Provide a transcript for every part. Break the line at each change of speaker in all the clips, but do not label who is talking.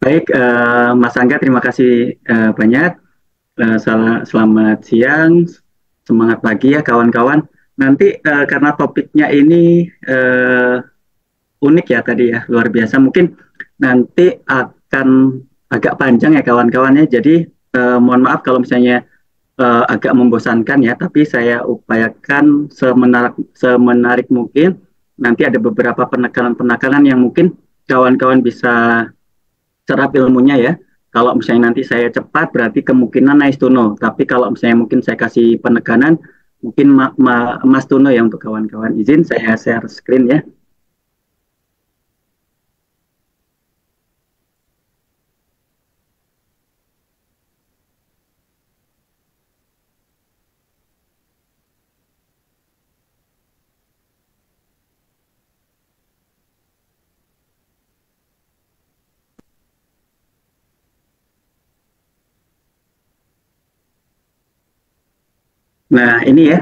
Baik, Mas Angga, terima kasih banyak. Selamat siang, semangat pagi ya kawan-kawan. Nanti karena topiknya ini unik ya tadi ya, luar biasa. Mungkin nanti akan agak panjang ya kawan-kawannya. Jadi mohon maaf kalau misalnya agak membosankan ya, tapi saya upayakan semenarik mungkin. Nanti ada beberapa penekanan-penekanan yang mungkin kawan-kawan bisa serap ilmunya ya. Kalau misalnya nanti saya cepat berarti kemungkinan nice to know. Tapi kalau misalnya mungkin saya kasih penekanan, mungkin Mas Tuno ya untuk kawan-kawan. Izin saya share screen ya. Nah ini ya,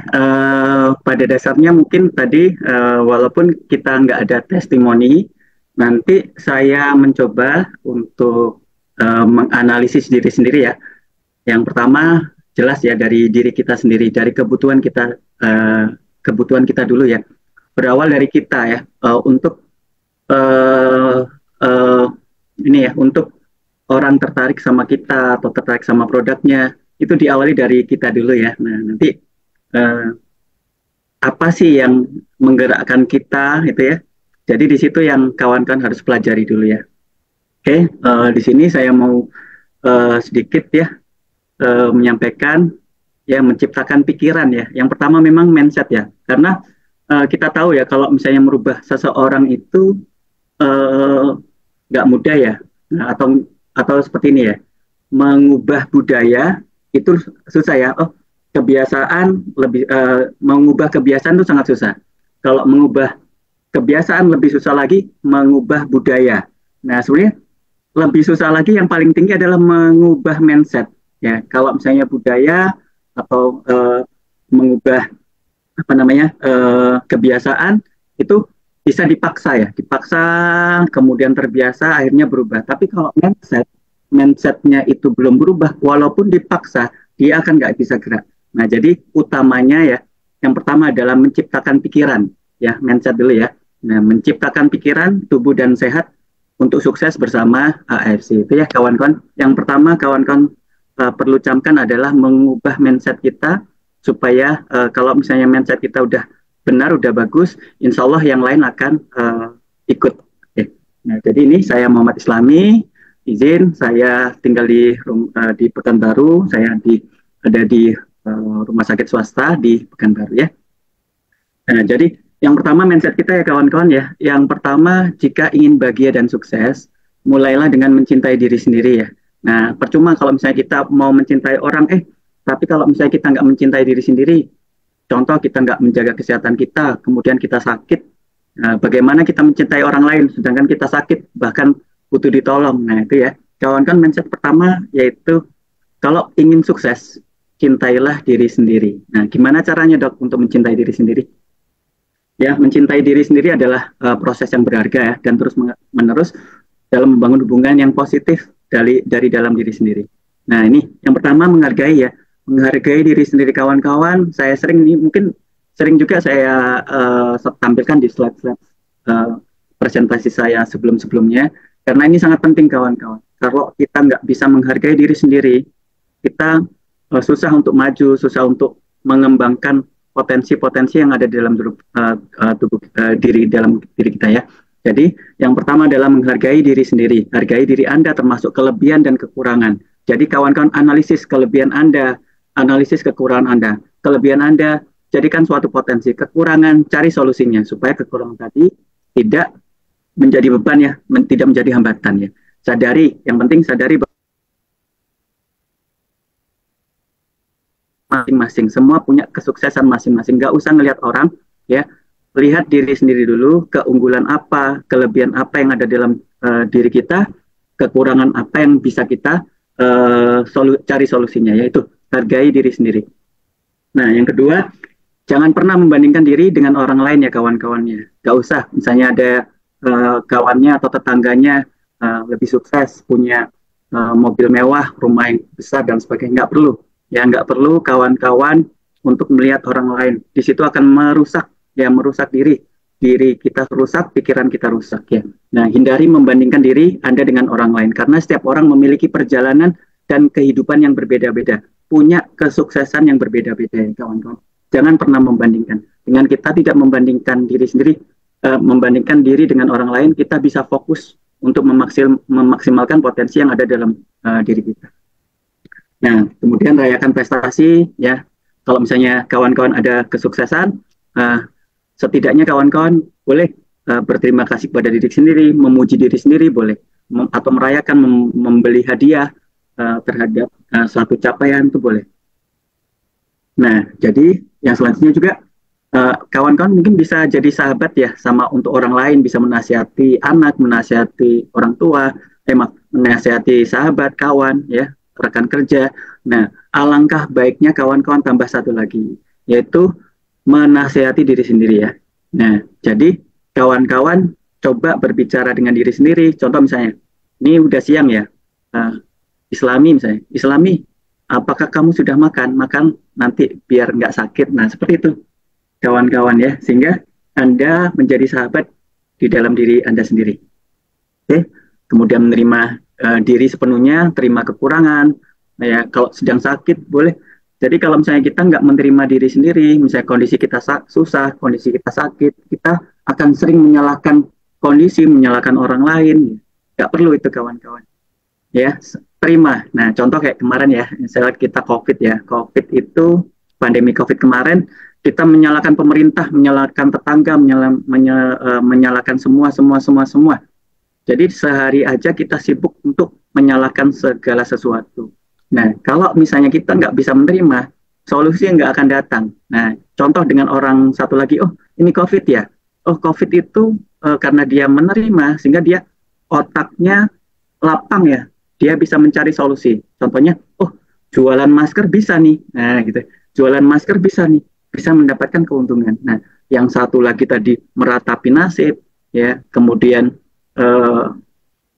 pada dasarnya mungkin tadi walaupun kita nggak ada testimoni, nanti saya mencoba untuk menganalisis diri sendiri ya. Yang pertama jelas ya dari diri kita sendiri, dari uh, kebutuhan kita dulu ya. Berawal dari kita ya, untuk uh, uh, ini ya, untuk orang tertarik sama kita atau tertarik sama produknya itu diawali dari kita dulu ya. Nah nanti uh, apa sih yang menggerakkan kita itu ya. Jadi di situ yang kawan-kawan harus pelajari dulu ya. Oke, di sini saya mau sedikit ya menyampaikan ya menciptakan pikiran ya. Yang pertama memang mindset ya, karena kita tahu ya kalau misalnya merubah seseorang itu eh, nggak mudah ya. Nah, atau seperti ini ya, mengubah budaya itu susah ya. Oh, kebiasaan lebih mengubah kebiasaan itu sangat susah. Kalau mengubah kebiasaan lebih susah lagi mengubah budaya. Nah, sebenarnya lebih susah lagi yang paling tinggi adalah mengubah mindset. Ya, kalau misalnya budaya atau mengubah apa namanya kebiasaan itu bisa dipaksa ya, dipaksa kemudian terbiasa akhirnya berubah. Tapi kalau mindsetnya itu belum berubah, walaupun dipaksa dia akan nggak bisa gerak. Nah jadi utamanya ya, yang pertama adalah menciptakan pikiran ya, mindset dulu ya. Nah menciptakan pikiran, tubuh dan sehat untuk sukses bersama AFC itu ya kawan-kawan. Yang pertama kawan-kawan perlu camkan adalah mengubah mindset kita supaya kalau misalnya mindset kita udah benar, udah bagus, insya Allah yang lain akan ikut. Okay. Nah, jadi ini saya Muhammad Islami, izin saya tinggal di Pekanbaru, saya ada di rumah sakit swasta di Pekanbaru ya. Nah, jadi yang pertama mindset kita ya kawan-kawan ya. Yang pertama jika ingin bahagia dan sukses, mulailah dengan mencintai diri sendiri ya. Nah, percuma kalau misalnya kita mau mencintai orang, tapi kalau misalnya kita nggak mencintai diri sendiri, contoh kita nggak menjaga kesehatan kita, kemudian kita sakit, nah, bagaimana kita mencintai orang lain, sedangkan kita sakit, bahkan butuh ditolong. Nah itu ya, kawan-kawan mindset pertama yaitu kalau ingin sukses, cintailah diri sendiri. Nah gimana caranya dok untuk mencintai diri sendiri? Ya, mencintai diri sendiri adalah proses yang berharga ya, dan terus menerus dalam membangun hubungan yang positif dari dalam diri sendiri. Nah ini yang pertama menghargai ya, menghargai diri sendiri kawan-kawan. Saya sering nih mungkin sering juga saya tampilkan di slide-slide presentasi saya sebelum-sebelumnya karena ini sangat penting kawan-kawan. Kalau kita nggak bisa menghargai diri sendiri, kita susah untuk maju, susah untuk mengembangkan potensi-potensi yang ada di dalam tubuh dalam diri kita ya. Jadi yang pertama adalah menghargai diri sendiri, hargai diri Anda termasuk kelebihan dan kekurangan. Jadi kawan-kawan analisis kelebihan Anda, analisis kekurangan Anda. Kelebihan Anda jadikan suatu potensi, kekurangan cari solusinya supaya kekurangan tadi tidak menjadi beban ya, tidak menjadi hambatan ya. Sadari, yang penting sadari masing-masing, semua punya kesuksesan masing-masing. Gak usah ngelihat orang, ya. Lihat diri sendiri dulu, keunggulan apa, kelebihan apa yang ada dalam diri kita, kekurangan apa yang bisa kita cari solusinya, yaitu hargai diri sendiri. Nah, yang kedua, jangan pernah membandingkan diri dengan orang lain ya kawan-kawannya. Gak usah, misalnya ada kawannya atau tetangganya lebih sukses, punya mobil mewah, rumah yang besar dan sebagainya. Nggak perlu, ya nggak perlu kawan-kawan untuk melihat orang lain. Di situ akan merusak, ya merusak diri kita rusak, pikiran kita rusak ya. Nah, hindari membandingkan diri Anda dengan orang lain karena setiap orang memiliki perjalanan dan kehidupan yang berbeda-beda, punya kesuksesan yang berbeda-beda ya kawan-kawan. Jangan pernah membandingkan. Dengan kita tidak membandingkan diri sendiri, membandingkan diri dengan orang lain, kita bisa fokus untuk memaksimalkan potensi yang ada dalam diri kita. Nah, kemudian rayakan prestasi ya. Kalau misalnya kawan-kawan ada kesuksesan, setidaknya kawan-kawan boleh berterima kasih kepada diri sendiri, memuji diri sendiri boleh, atau merayakan membeli hadiah terhadap suatu capaian itu boleh. Nah, jadi yang selanjutnya juga kawan-kawan mungkin bisa jadi sahabat ya sama untuk orang lain, bisa menasihati anak, menasihati orang tua, menasihati sahabat, kawan ya, rekan kerja. Nah, alangkah baiknya kawan-kawan tambah satu lagi, yaitu menasihati diri sendiri ya. Nah, jadi kawan-kawan coba berbicara dengan diri sendiri. Contoh misalnya, ini udah siang ya, Islami misalnya, Islami, apakah kamu sudah makan? Makan nanti biar nggak sakit. Nah, seperti itu kawan-kawan ya, sehingga Anda menjadi sahabat di dalam diri Anda sendiri. Oke, kemudian menerima diri sepenuhnya, terima kekurangan. Nah, ya, kalau sedang sakit boleh. Jadi kalau misalnya kita nggak menerima diri sendiri, misalnya kondisi kita susah, kondisi kita sakit, kita akan sering menyalahkan kondisi, menyalahkan orang lain. Nggak perlu itu kawan-kawan. Ya, terima. Nah, contoh kayak kemarin ya, misalnya kita COVID ya. COVID itu, pandemi COVID kemarin, kita menyalahkan pemerintah, menyalahkan tetangga, menyalahkan semua. Jadi sehari aja kita sibuk untuk menyalahkan segala sesuatu. Nah, kalau misalnya kita nggak bisa menerima, solusi nggak akan datang. Nah, contoh dengan orang satu lagi, oh ini COVID ya. Oh COVID itu karena dia menerima, sehingga dia otaknya lapang ya. Dia bisa mencari solusi. Contohnya, oh jualan masker bisa nih. Nah gitu, jualan masker bisa nih. Bisa mendapatkan keuntungan. Nah, yang satu lagi tadi meratapi nasib, ya, kemudian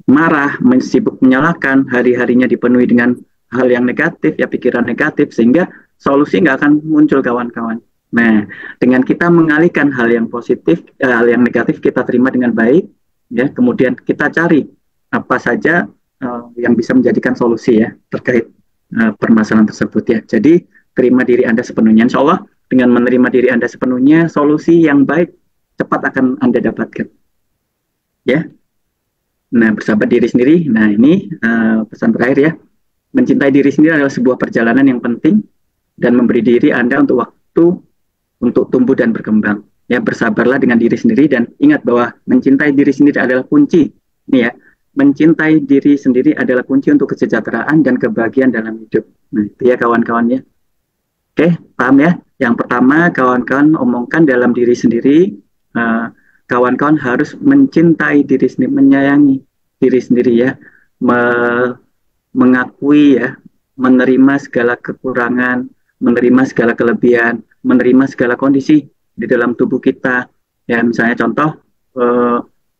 marah, sibuk menyalahkan, hari-harinya dipenuhi dengan hal yang negatif, ya pikiran negatif, sehingga solusi nggak akan muncul kawan-kawan. Nah, dengan kita mengalihkan hal yang positif, hal yang negatif kita terima dengan baik, ya, kemudian kita cari apa saja yang bisa menjadikan solusi ya terkait permasalahan tersebut ya. Jadi terima diri Anda sepenuhnya. Insya Allah dengan menerima diri Anda sepenuhnya, solusi yang baik cepat akan Anda dapatkan. Ya. Nah, bersahabat diri sendiri. Nah, ini pesan terakhir ya. Mencintai diri sendiri adalah sebuah perjalanan yang penting dan memberi diri Anda untuk waktu untuk tumbuh dan berkembang. Ya, bersabarlah dengan diri sendiri dan ingat bahwa mencintai diri sendiri adalah kunci. Ini ya, mencintai diri sendiri adalah kunci untuk kesejahteraan dan kebahagiaan dalam hidup. Nah, itu ya kawan-kawan ya. Oke, paham ya? Yang pertama, kawan-kawan omongkan dalam diri sendiri, kawan-kawan harus mencintai diri sendiri, menyayangi diri sendiri ya, mengakui ya, menerima segala kekurangan, menerima segala kelebihan, menerima segala kondisi di dalam tubuh kita. Ya, misalnya contoh,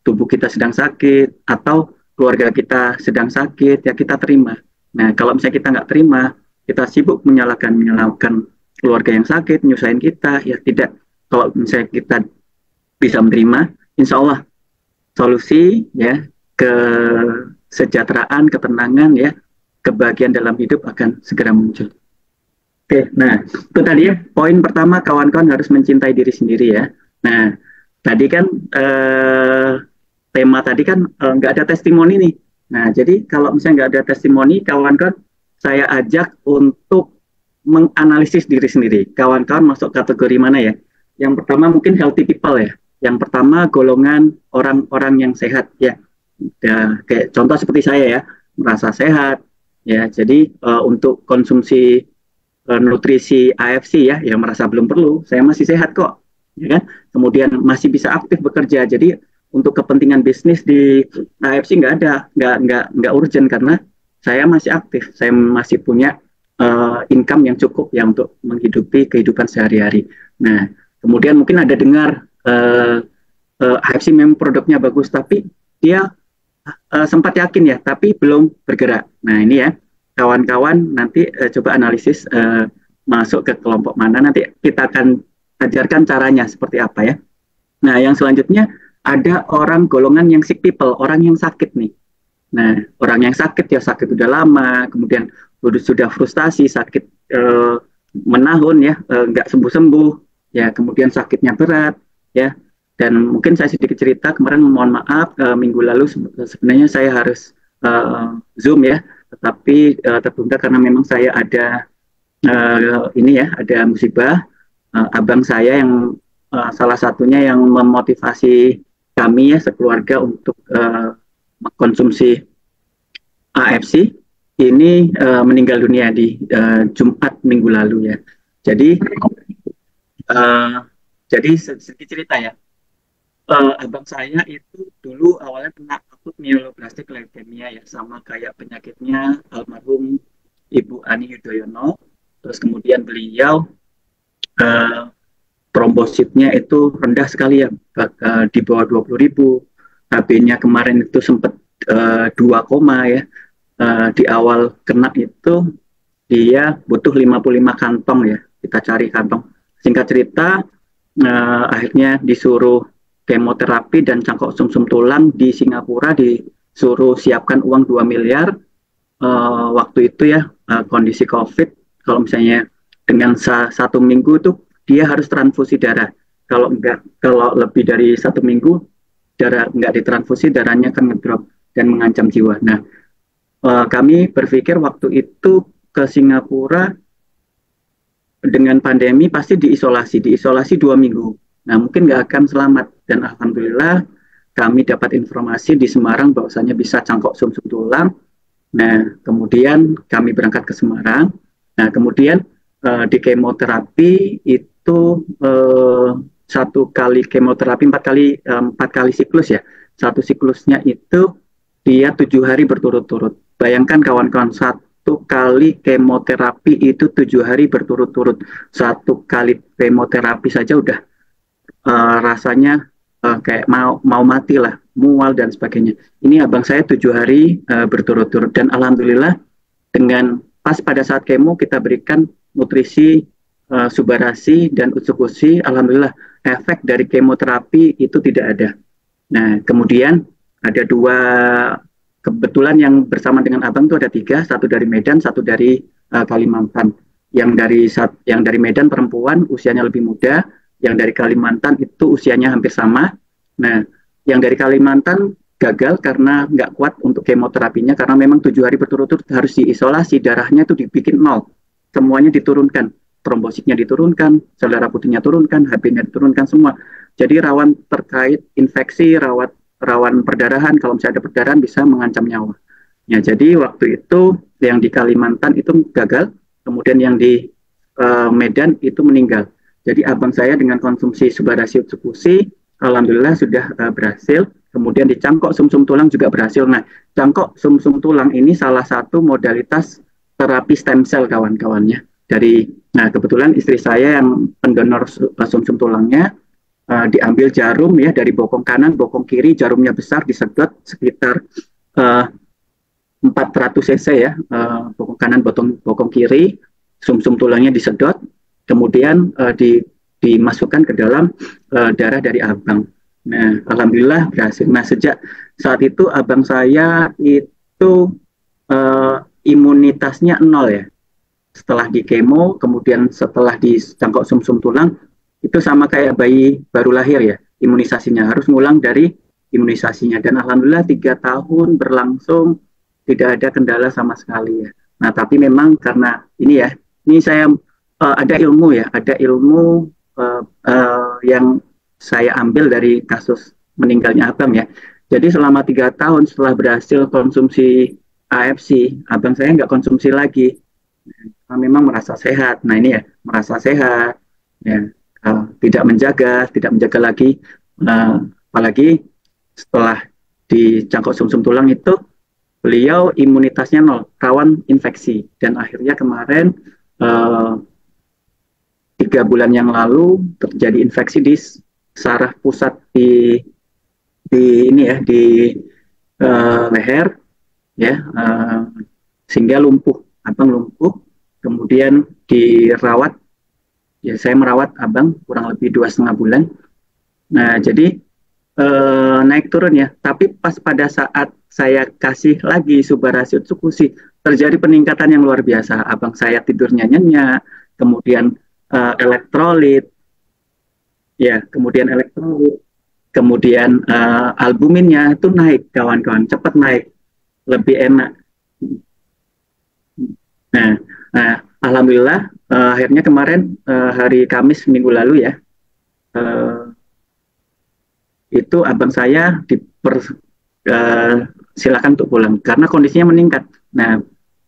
tubuh kita sedang sakit atau keluarga kita sedang sakit, ya kita terima. Nah, kalau misalnya kita nggak terima, kita sibuk menyalahkan keluarga yang sakit, nyusahin kita, ya tidak. Kalau misalnya kita bisa menerima, insya Allah solusi ya, kesejahteraan, ketenangan ya, kebahagiaan dalam hidup akan segera muncul. Oke, nah itu tadi ya, poin pertama kawan-kawan harus mencintai diri sendiri ya. Nah, tadi kan tema tadi kan nggak ada testimoni nih. Nah, jadi kalau misalnya nggak ada testimoni, kawan-kawan saya ajak untuk menganalisis diri sendiri. Kawan-kawan masuk kategori mana ya? Yang pertama mungkin healthy people ya. Yang pertama golongan orang-orang yang sehat ya. Ya, kayak contoh seperti saya ya, merasa sehat ya. Jadi untuk konsumsi nutrisi AFC ya, yang merasa belum perlu, saya masih sehat kok, ya kan? Kemudian masih bisa aktif bekerja. Jadi untuk kepentingan bisnis di AFC nggak urgent karena saya masih aktif, saya masih punya income yang cukup ya untuk menghidupi kehidupan sehari-hari. Nah, kemudian mungkin ada dengar AFC memang produknya bagus, tapi dia sempat yakin ya, tapi belum bergerak. Nah ini ya, kawan-kawan nanti coba analisis masuk ke kelompok mana, nanti kita akan ajarkan caranya seperti apa ya. Nah yang selanjutnya ada orang golongan yang sick people, orang yang sakit nih. Nah orang yang sakit ya sakit udah lama, kemudian sudah frustasi, sakit menahun ya, nggak sembuh-sembuh, ya kemudian sakitnya berat, ya. Dan mungkin saya sedikit cerita kemarin, mohon maaf minggu lalu sebenarnya saya harus Zoom ya, tetapi tertunda karena memang saya ada ini ya, ada musibah. Abang saya yang salah satunya yang memotivasi kami ya sekeluarga untuk mengkonsumsi AFC ini meninggal dunia di Jumat minggu lalu ya. Jadi uh, sedikit cerita ya. Abang saya itu dulu awalnya kena akut myeloblastik leukemia ya, sama kayak penyakitnya almarhum Ibu Ani Yudhoyono. Terus kemudian beliau uh, trombositnya itu rendah sekali ya, di bawah 20.000. HB-nya kemarin itu sempat 2, ya. Di awal kena itu dia butuh 55 kantong ya, kita cari kantong. Singkat cerita, akhirnya disuruh kemoterapi dan cangkok sumsum tulang di Singapura, disuruh siapkan uang 2 miliar. Waktu itu ya, kondisi COVID, kalau misalnya dengan 1 minggu itu dia harus transfusi darah. Kalau lebih dari 1 minggu darah nggak ditransfusi, darahnya akan ngedrop dan mengancam jiwa. Nah, kami berpikir waktu itu ke Singapura dengan pandemi pasti diisolasi 2 minggu. Nah mungkin nggak akan selamat, dan alhamdulillah kami dapat informasi di Semarang bahwasanya bisa cangkok sumsum tulang. Nah kemudian kami berangkat ke Semarang. Nah kemudian di kemoterapi itu 1 kali kemoterapi 4 kali siklus ya. Satu siklusnya itu dia 7 hari berturut-turut. Bayangkan kawan-kawan, 1 kali kemoterapi itu 7 hari berturut-turut. 1 kali kemoterapi saja udah rasanya kayak mau mati lah, mual dan sebagainya. Ini abang saya 7 hari berturut-turut, dan alhamdulillah dengan pas pada saat kemo kita berikan nutrisi, subarasi dan usukusi. Alhamdulillah efek dari kemoterapi itu tidak ada. Nah kemudian ada 2, kebetulan yang bersama dengan abang itu ada 3, 1 dari Medan, 1 dari Kalimantan. Yang dari Medan perempuan, usianya lebih muda. Yang dari Kalimantan itu usianya hampir sama. Nah, yang dari Kalimantan gagal karena nggak kuat untuk kemoterapinya, karena memang 7 hari berturut-turut harus diisolasi, darahnya itu dibikin 0, semuanya diturunkan, trombositnya diturunkan, sel darah putihnya turunkan, HB-nya diturunkan semua. Jadi rawan terkait infeksi, rawan perdarahan, kalau misalnya ada perdarahan bisa mengancam nyawa. Ya, jadi waktu itu yang di Kalimantan itu gagal, kemudian yang di Medan itu meninggal. Jadi abang saya dengan konsumsi subarasi utsukusi, alhamdulillah sudah berhasil. Kemudian di cangkok sumsum tulang juga berhasil. Nah, cangkok sumsum tulang ini salah satu modalitas terapi stem cell kawan-kawannya. Nah kebetulan istri saya yang pendonor sumsum tulangnya, diambil jarum ya dari bokong kanan, bokong kiri, jarumnya besar, disedot sekitar 400 cc ya, bokong kanan, bokong kiri, sumsum tulangnya disedot, kemudian dimasukkan ke dalam darah dari abang. Nah, alhamdulillah berhasil. Nah, sejak saat itu abang saya itu imunitasnya 0 ya. Setelah di kemo, kemudian setelah di cangkok sumsum tulang, itu sama kayak bayi baru lahir ya, imunisasinya harus ngulang dari imunisasinya. Dan alhamdulillah 3 tahun berlangsung tidak ada kendala sama sekali ya. Nah, tapi memang karena ini ya, ini saya ada ilmu ya, ada ilmu yang saya ambil dari kasus meninggalnya abang ya. Jadi selama 3 tahun setelah berhasil konsumsi AFC, abang saya nggak konsumsi lagi. Nah, memang merasa sehat. Nah ini ya, merasa sehat, ya, tidak menjaga lagi. Apalagi setelah di cangkok sumsum tulang itu, beliau imunitasnya 0, rawan infeksi. Dan akhirnya kemarin 3 bulan yang lalu terjadi infeksi di saraf pusat di ini ya, di leher, ya, sehingga lumpuh, abang lumpuh, kemudian dirawat, ya saya merawat abang kurang lebih 2,5 bulan. Nah, jadi naik turun ya. Tapi pas pada saat saya kasih lagi subarasiut sukusi, terjadi peningkatan yang luar biasa. Abang saya tidurnya nyenyak, kemudian elektrolit, ya, kemudian elektrolit, kemudian albuminnya itu naik, kawan-kawan, cepat naik, lebih enak. Nah, nah alhamdulillah akhirnya kemarin hari Kamis minggu lalu ya, uh, itu abang saya silakan untuk pulang karena kondisinya meningkat. Nah,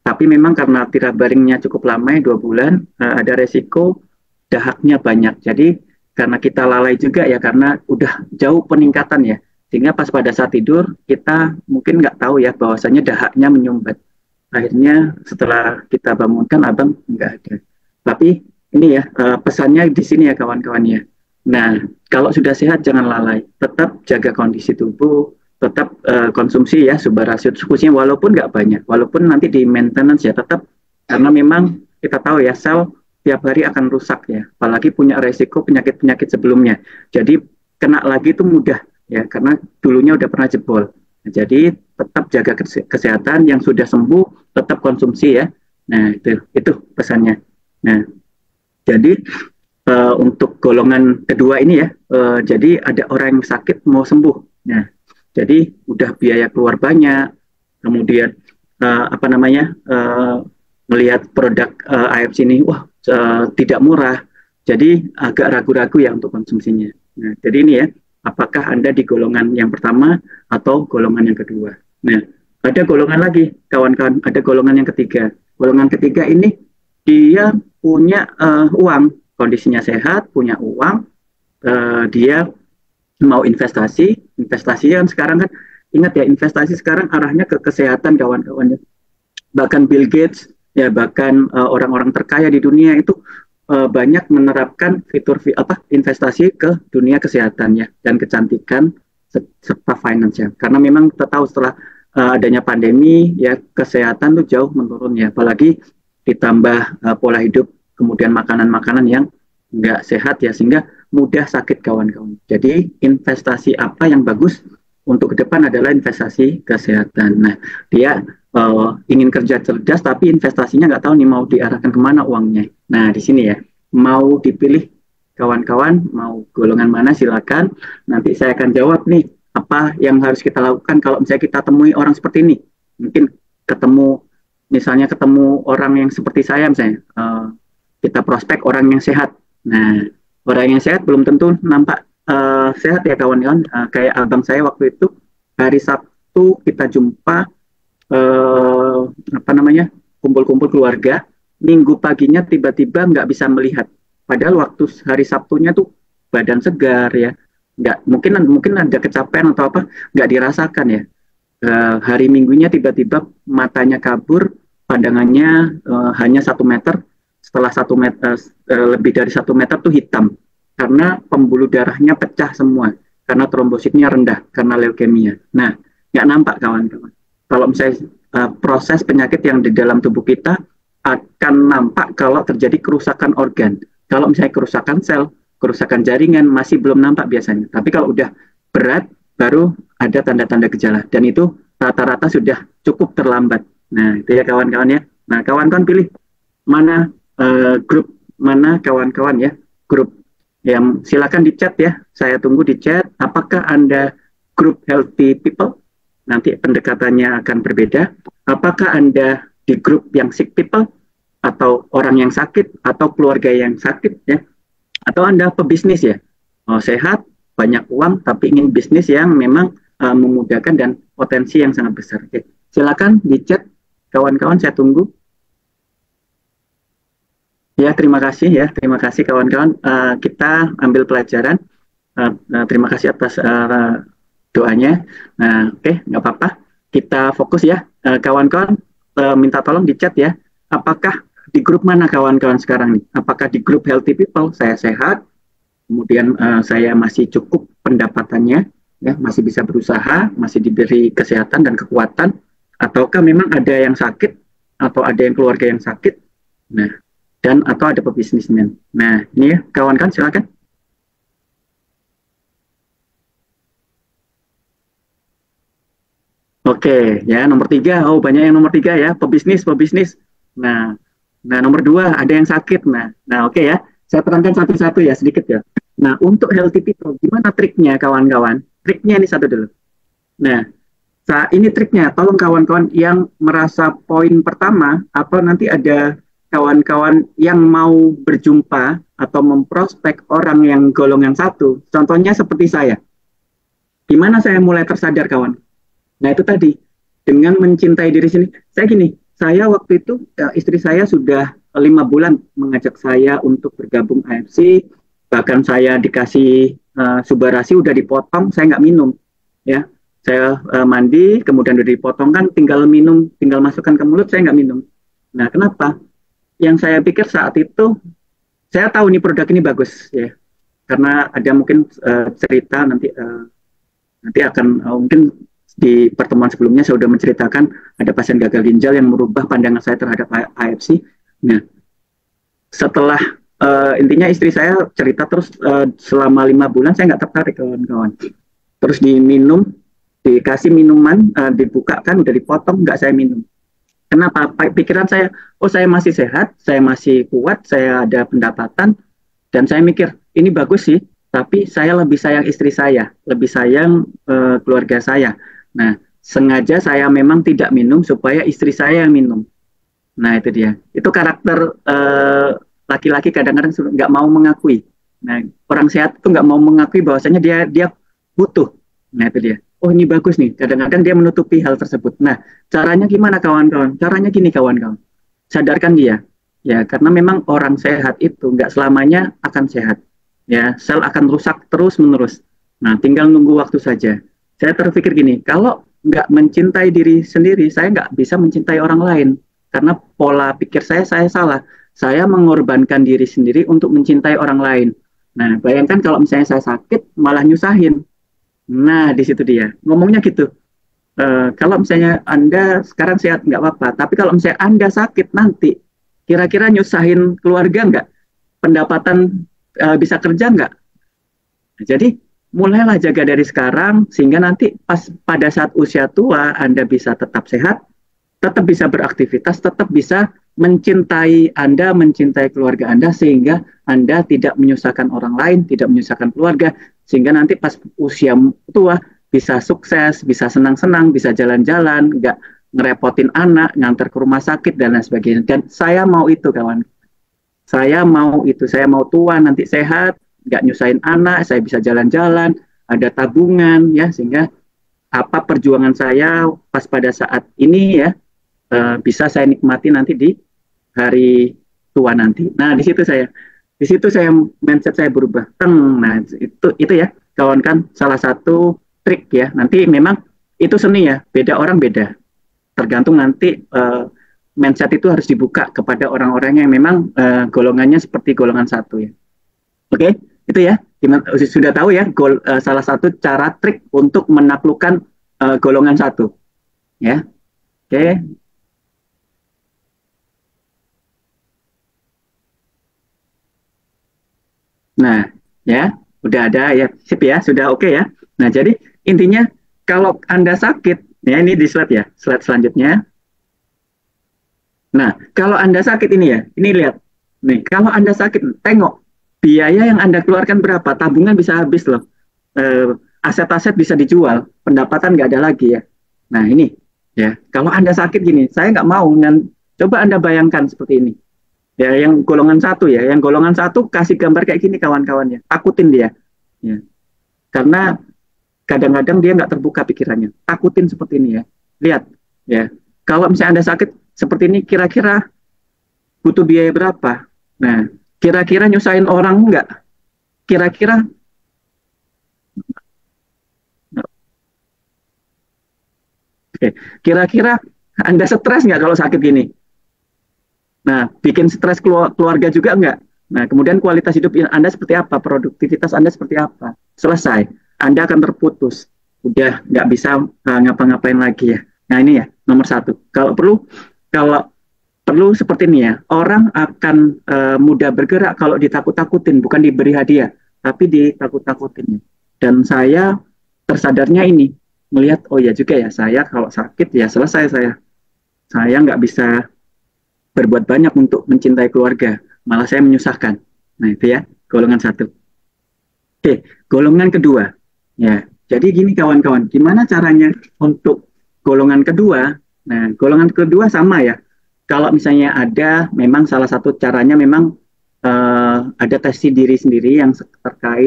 tapi memang karena tirabaringnya cukup lama ya, 2 bulan, ada resiko dahaknya banyak. Jadi karena kita lalai juga ya, karena udah jauh peningkatan ya, sehingga pas pada saat tidur kita mungkin nggak tahu ya bahwasanya dahaknya menyumbat. Akhirnya setelah kita bangunkan abang nggak ada. Tapi ini ya pesannya di sini ya kawan-kawan ya. Nah, kalau sudah sehat jangan lalai, tetap jaga kondisi tubuh, tetap konsumsi ya subarasiut sukusnya walaupun nggak banyak, walaupun nanti di maintenance ya tetap, karena memang kita tahu ya sel tiap hari akan rusak ya, apalagi punya resiko penyakit-penyakit sebelumnya. Jadi kena lagi itu mudah ya, karena dulunya udah pernah jebol. Nah, jadi tetap jaga kesehatan, yang sudah sembuh tetap konsumsi ya. Nah, itu pesannya. Nah, jadi untuk golongan kedua ini ya, jadi ada orang yang sakit mau sembuh. Nah, jadi udah biaya keluar banyak, kemudian apa namanya, melihat produk AFC ini, wah tidak murah, jadi agak ragu-ragu ya untuk konsumsinya. Nah, jadi ini ya, apakah Anda di golongan yang pertama atau golongan yang kedua. Nah, ada golongan lagi, kawan-kawan, ada golongan yang ketiga. Golongan ketiga ini dia punya uang, kondisinya sehat, punya uang, dia mau investasi, investasi kan sekarang kan, ingat ya, investasi sekarang arahnya ke kesehatan kawan-kawan ya. Bahkan Bill Gates ya, bahkan orang-orang terkaya di dunia itu banyak menerapkan fitur apa investasi ke dunia kesehatan ya, dan kecantikan serta finance ya. Karena memang kita tahu setelah adanya pandemi ya, kesehatan tuh jauh menurun ya, apalagi ditambah pola hidup, kemudian makanan-makanan yang nggak sehat ya, sehingga mudah sakit kawan-kawan. Jadi investasi apa yang bagus untuk ke depan adalah investasi kesehatan. Nah, dia ingin kerja cerdas tapi investasinya nggak tahu nih mau diarahkan kemana uangnya. Nah, di sini ya, mau dipilih kawan-kawan, mau golongan mana silakan. Nanti saya akan jawab nih apa yang harus kita lakukan kalau misalnya kita temui orang seperti ini. Mungkin misalnya ketemu orang yang seperti saya misalnya, kita prospek orang yang sehat. Nah, orang yang sehat belum tentu nampak sehat ya kawan-kawan. Kayak abang saya waktu itu hari Sabtu kita jumpa, apa namanya, kumpul-kumpul keluarga. Minggu paginya tiba-tiba nggak bisa melihat. Padahal waktu hari Sabtunya tuh badan segar ya. Nggak, mungkin ada kecapean atau apa, nggak dirasakan ya. Hari Minggunya tiba-tiba matanya kabur, pandangannya hanya 1 meter. Setelah 1 meter, lebih dari 1 meter tuh hitam karena pembuluh darahnya pecah semua, karena trombositnya rendah karena leukemia. Nah, nggak nampak kawan-kawan. Kalau misalnya proses penyakit yang di dalam tubuh kita akan nampak kalau terjadi kerusakan organ. Kalau misalnya kerusakan sel, kerusakan jaringan masih belum nampak biasanya. Tapi kalau udah berat baru ada tanda-tanda gejala, dan itu rata-rata sudah cukup terlambat. Nah, itu ya kawan-kawan ya. Nah, kawan-kawan pilih mana grup mana kawan-kawan ya, grup yang silakan di chat ya, saya tunggu di chat. Apakah Anda grup healthy people? Nanti pendekatannya akan berbeda. Apakah Anda di grup yang sick people, atau orang yang sakit, atau keluarga yang sakit ya, atau Anda pebisnis ya, sehat, banyak uang, tapi ingin bisnis yang memang memudahkan dan potensi yang sangat besar. Oke. Silakan di chat kawan-kawan, saya tunggu. Ya, terima kasih kawan-kawan. Kita ambil pelajaran. Terima kasih atas doanya. Nah, oke, nggak apa-apa. Kita fokus ya, kawan-kawan. Minta tolong di chat ya. Apakah di grup mana kawan-kawan sekarang nih? Apakah di grup healthy people? Saya sehat, kemudian saya masih cukup pendapatannya, ya, masih bisa berusaha, masih diberi kesehatan dan kekuatan, ataukah memang ada yang sakit atau ada yang keluarga yang sakit, nah, dan atau ada pebisnismen. Nah, ini ya, kawan kan, silakan. Oke, ya nomor tiga. Oh, banyak yang nomor tiga ya, pebisnis, pebisnis. Nah, nah nomor dua ada yang sakit. Nah, oke ya. Saya terangkan satu-satu ya, sedikit ya. Nah, untuk healthy people, gimana triknya kawan-kawan? Triknya ini satu dulu. Nah, ini triknya. Tolong kawan-kawan yang merasa poin pertama, atau nanti ada kawan-kawan yang mau berjumpa atau memprospek orang yang golongan satu. Contohnya seperti saya. Gimana saya mulai tersadar kawan? Nah itu tadi, dengan mencintai diri sendiri. Saya gini, saya waktu itu istri saya sudah 5 bulan mengajak saya untuk bergabung AFC, bahkan saya dikasih subarasi udah dipotong, saya nggak minum, ya. Saya mandi, kemudian udah dipotong kan, tinggal minum, tinggal masukkan ke mulut, saya nggak minum. Nah kenapa? Yang saya pikir saat itu, saya tahu nih produk ini bagus, ya, karena ada mungkin cerita nanti akan mungkin di pertemuan sebelumnya saya sudah menceritakan ada pasien gagal ginjal yang merubah pandangan saya terhadap AFC. Nah, setelah intinya istri saya cerita terus selama 5 bulan saya nggak tertarik kawan-kawan. Terus diminum, dikasih minuman, dibukakan, udah dipotong, nggak saya minum. Kenapa? Pikiran saya, oh saya masih sehat, saya masih kuat, saya ada pendapatan, dan saya mikir ini bagus sih, tapi saya lebih sayang istri saya, lebih sayang keluarga saya. Nah, sengaja saya memang tidak minum supaya istri saya yang minum. Nah, itu dia. Itu karakter laki-laki kadang-kadang nggak mau mengakui. Nah, orang sehat itu nggak mau mengakui bahwasanya dia butuh. Nah, itu dia. Oh, ini bagus nih. Kadang-kadang dia menutupi hal tersebut. Nah, caranya gimana kawan-kawan? Caranya gini kawan-kawan. Sadarkan dia. Ya, karena memang orang sehat itu nggak selamanya akan sehat. Ya, sel akan rusak terus-menerus. Nah, tinggal nunggu waktu saja. Saya terpikir gini, kalau nggak mencintai diri sendiri, saya nggak bisa mencintai orang lain. Karena pola pikir saya salah. Saya mengorbankan diri sendiri untuk mencintai orang lain. Nah, bayangkan kalau misalnya saya sakit, malah nyusahin. Nah, di situ dia. Ngomongnya gitu. Kalau misalnya Anda sekarang sehat, nggak apa-apa. Tapi kalau misalnya Anda sakit nanti, kira-kira nyusahin keluarga nggak? Pendapatan bisa kerja nggak? Jadi mulailah jaga dari sekarang sehingga nanti pas pada saat usia tua Anda bisa tetap sehat, tetap bisa beraktivitas, tetap bisa mencintai Anda, mencintai keluarga Anda sehingga Anda tidak menyusahkan orang lain, tidak menyusahkan keluarga sehingga nanti pas usia tua bisa sukses, bisa senang-senang, bisa jalan-jalan, nggak ngerepotin anak, ngantar ke rumah sakit dan lain sebagainya. Dan saya mau itu kawan. Saya mau itu, saya mau tua nanti sehat, nggak nyusahin anak, saya bisa jalan-jalan, ada tabungan ya sehingga apa perjuangan saya pas pada saat ini ya bisa saya nikmati nanti di hari tua nanti. Nah di situ saya mindset saya berubah. Nah itu ya kawan kan salah satu trik ya. Nanti memang itu seni ya, beda orang beda. Tergantung nanti mindset itu harus dibuka kepada orang-orang yang memang golongannya seperti golongan satu ya. Oke, itu ya. Sudah tahu ya salah satu cara trik untuk menaklukkan golongan satu ya. Oke. Nah, ya, udah ada ya, sip ya, sudah oke ya. Nah, jadi intinya kalau Anda sakit, ya ini di slide ya, slide selanjutnya. Nah, kalau Anda sakit ini ya, ini lihat. Nih, kalau Anda sakit, tengok biaya yang Anda keluarkan berapa, tabungan bisa habis loh. Aset-aset bisa dijual, pendapatan nggak ada lagi ya. Nah, ini ya, kalau Anda sakit gini, saya nggak mau, dan coba Anda bayangkan seperti ini. Ya, yang golongan satu ya, yang golongan satu kasih gambar kayak gini kawan-kawannya, takutin dia. Ya. Karena kadang-kadang dia nggak terbuka pikirannya, takutin seperti ini ya. Lihat, ya. Kalau misalnya Anda sakit seperti ini, kira-kira butuh biaya berapa? Nah, kira-kira nyusahin orang nggak? Kira-kira, oke, kira-kira Anda stres nggak kalau sakit gini? Nah, bikin stres keluarga juga nggak? Nah, kemudian kualitas hidup Anda seperti apa, produktivitas Anda seperti apa. Selesai, Anda akan terputus. Udah nggak bisa ngapa-ngapain lagi ya. Nah ini ya, nomor satu. Kalau perlu seperti ini ya, orang akan mudah bergerak kalau ditakut-takutin, bukan diberi hadiah, tapi ditakut-takutin. Dan saya tersadarnya ini, melihat, oh ya juga ya, saya kalau sakit ya selesai saya. Saya nggak bisa berbuat banyak untuk mencintai keluarga, malah saya menyusahkan. Nah itu ya, golongan satu. Oke, golongan kedua. Ya, jadi gini kawan-kawan, gimana caranya untuk golongan kedua? Nah, golongan kedua sama ya. Kalau misalnya ada, memang salah satu caranya memang ada tes diri sendiri yang eh,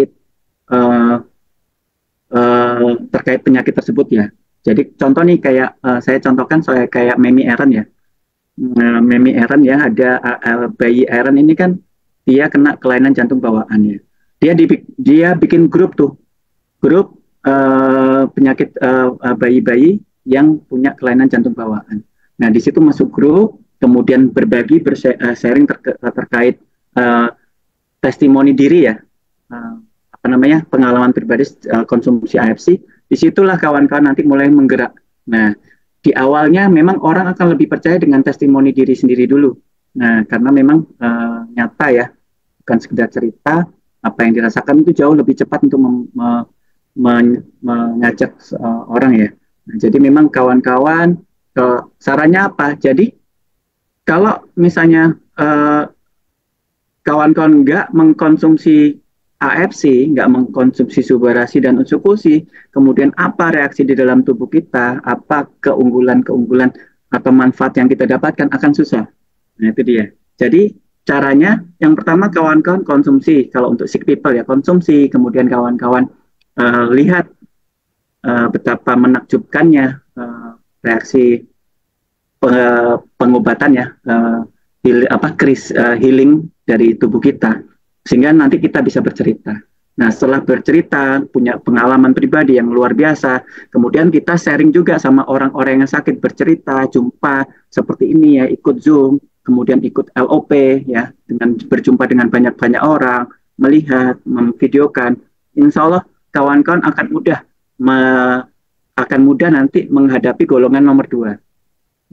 terkait penyakit tersebut ya. Jadi contoh nih kayak saya contohkan saya kayak Memi Aaron ya. Memi Aaron ya ada bayi Aaron ini kan dia kena kelainan jantung bawaan ya. Dia bikin grup tuh, grup penyakit bayi-bayi yang punya kelainan jantung bawaan. Nah, di situ masuk grup, kemudian berbagi, sharing terkait uh, testimoni diri ya, uh, apa namanya, pengalaman pribadi konsumsi AFC. Disitulah kawan-kawan nanti mulai menggerak. Nah, di awalnya memang orang akan lebih percaya dengan testimoni diri sendiri dulu. Nah, karena memang nyata ya, bukan sekedar cerita, apa yang dirasakan itu jauh lebih cepat untuk mengajak orang ya. Nah, jadi memang kawan-kawan sarannya apa? Jadi kalau misalnya kawan-kawan nggak mengkonsumsi AFC, nggak mengkonsumsi subarasi dan unsur-fusi, kemudian apa reaksi di dalam tubuh kita, apa keunggulan-keunggulan atau manfaat yang kita dapatkan akan susah. Nah itu dia. Jadi caranya yang pertama kawan-kawan konsumsi, kalau untuk sick people ya konsumsi, kemudian kawan-kawan lihat betapa menakjubkannya reaksi pengobatan ya, healing dari tubuh kita, sehingga nanti kita bisa bercerita. Nah, setelah bercerita, punya pengalaman pribadi yang luar biasa, kemudian kita sharing juga sama orang-orang yang sakit, bercerita, jumpa seperti ini ya, ikut Zoom, kemudian ikut LOP ya, dengan berjumpa dengan banyak-banyak orang, melihat, memvideokan, insya Allah kawan-kawan akan mudah nanti menghadapi golongan nomor 2.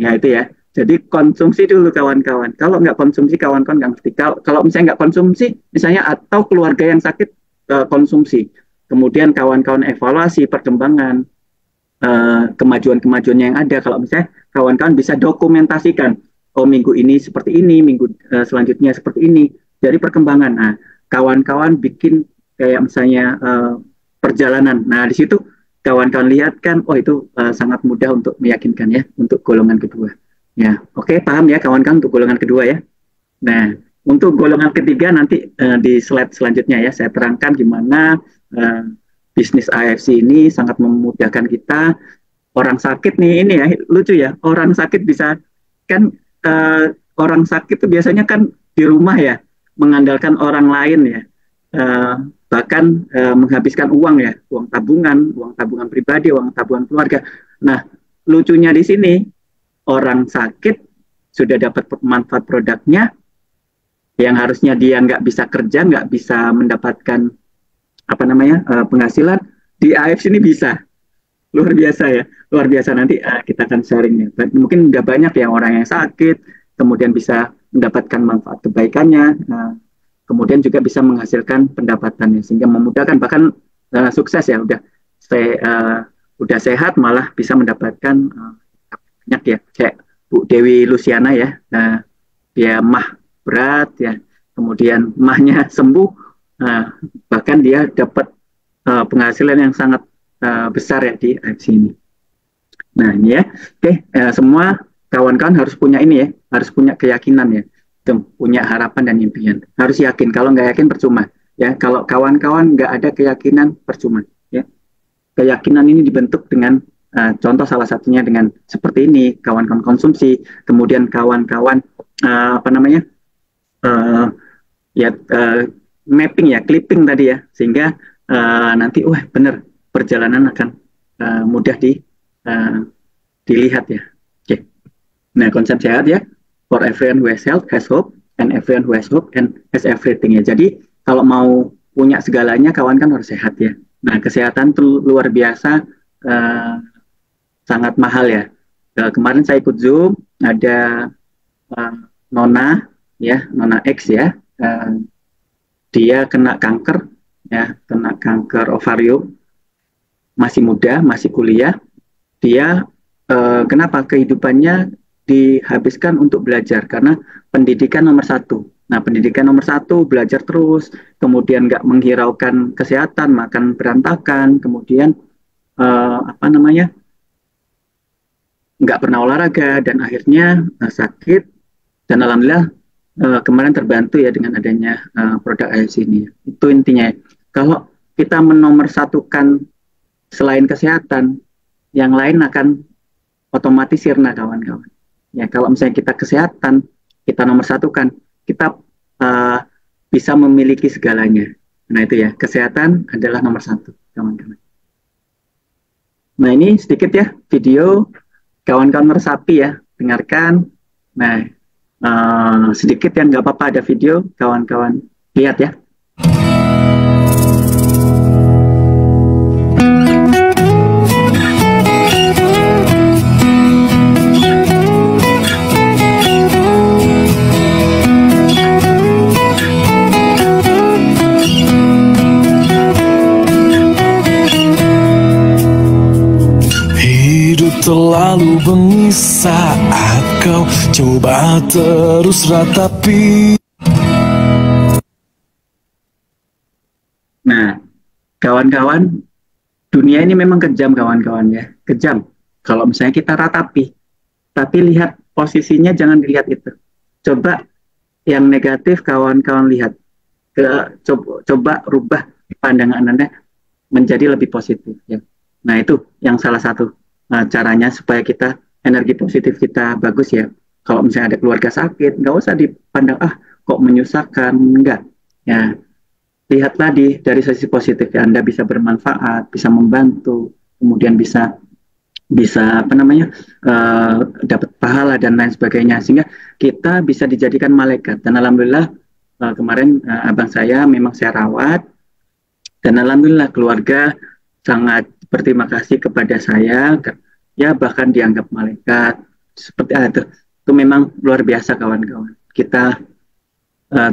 Ya itu ya. Jadi konsumsi dulu kawan-kawan. Kalau nggak konsumsi kawan-kawan nggak ngerti. Kalau misalnya nggak konsumsi, misalnya atau keluarga yang sakit konsumsi. Kemudian kawan-kawan evaluasi perkembangan kemajuan-kemajuan yang ada. Kalau misalnya kawan-kawan bisa dokumentasikan, oh minggu ini seperti ini, minggu selanjutnya seperti ini. Jadi perkembangan. Nah, kawan-kawan bikin kayak misalnya perjalanan. Nah, di situ kawan-kawan lihat kan, oh itu sangat mudah untuk meyakinkan ya, untuk golongan kedua. Ya, oke, paham ya kawan-kawan untuk golongan kedua ya. Nah, untuk golongan ketiga nanti di slide selanjutnya ya, saya terangkan gimana bisnis AFC ini sangat memudahkan kita. Orang sakit nih, ini ya, lucu ya, orang sakit bisa, kan orang sakit itu biasanya kan di rumah ya, mengandalkan orang lain ya. Bahkan menghabiskan uang ya, uang tabungan pribadi, uang tabungan keluarga. Nah, lucunya di sini orang sakit sudah dapat manfaat produknya, yang harusnya dia nggak bisa kerja, nggak bisa mendapatkan apa namanya penghasilan, di AFC ini bisa. Luar biasa ya, luar biasa. Nanti kita akan sharingnya. Mungkin udah banyak ya orang yang sakit, kemudian bisa mendapatkan manfaat kebaikannya. Kemudian juga bisa menghasilkan pendapatannya sehingga memudahkan, bahkan sukses ya, udah sehat malah bisa mendapatkan banyak ya, kayak Bu Dewi Luciana ya, dia mah berat ya, kemudian mahnya sembuh, bahkan dia dapat penghasilan yang sangat besar ya di AFC ini. Nah ini ya, oke, semua kawan-kawan harus punya ini ya, harus punya keyakinan ya, punya harapan dan impian. Harus yakin, kalau nggak yakin percuma. Ya, kalau kawan-kawan nggak ada keyakinan percuma. Ya, keyakinan ini dibentuk dengan contoh salah satunya dengan seperti ini, kawan-kawan konsumsi, kemudian kawan-kawan apa namanya ya mapping ya, clipping tadi ya, sehingga nanti wah benar perjalanan akan mudah dilihat ya. Oke. Nah konsep sehat ya. For everyone who has health has hope. and everyone who has hope and has everything ya. Jadi kalau mau punya segalanya, kawan kan harus sehat ya. Nah, kesehatan itu luar biasa, uh, sangat mahal ya. Kemarin saya ikut Zoom, ada uh, Nona ya, Nona X ya. Dia kena kanker ya, kena kanker ovarium, masih muda, masih kuliah. Dia kenapa kehidupannya dihabiskan untuk belajar karena pendidikan nomor satu. Nah, pendidikan nomor satu, belajar terus, kemudian nggak menghiraukan kesehatan, makan berantakan, kemudian apa namanya, nggak pernah olahraga, dan akhirnya sakit. Dan alhamdulillah kemarin terbantu ya dengan adanya produk AFC ini. Itu intinya. Kalau kita menomorsatukan selain kesehatan, yang lain akan otomatis sirna, kawan-kawan. Ya, kalau misalnya kita kesehatan, kita nomor satukan, kita bisa memiliki segalanya. Nah itu ya, kesehatan adalah nomor satu, kawan-kawan. Nah ini sedikit ya video kawan-kawan meresapi ya, dengarkan. Nah sedikit yang nggak apa-apa ada video, kawan-kawan lihat ya.
Terlalu bengis saat kau coba terus ratapi.
Nah, kawan-kawan, dunia ini memang kejam, kawan-kawan ya, kejam. Kalau misalnya kita ratapi, tapi lihat posisinya, jangan dilihat itu. Coba yang negatif, kawan-kawan lihat. Coba rubah pandangan Anda menjadi lebih positif ya. Nah, itu yang salah satu caranya supaya kita energi positif kita bagus ya. Kalau misalnya ada keluarga sakit, nggak usah dipandang kok menyusahkan, enggak ya. Lihatlah dari sisi positif ya, Anda bisa bermanfaat, bisa membantu, kemudian bisa apa namanya, dapat pahala dan lain sebagainya, sehingga kita bisa dijadikan malaikat. Dan alhamdulillah kemarin abang saya memang saya rawat, dan alhamdulillah keluarga sangat berterima kasih kepada saya ya, bahkan dianggap malaikat seperti itu memang luar biasa, kawan-kawan. Kita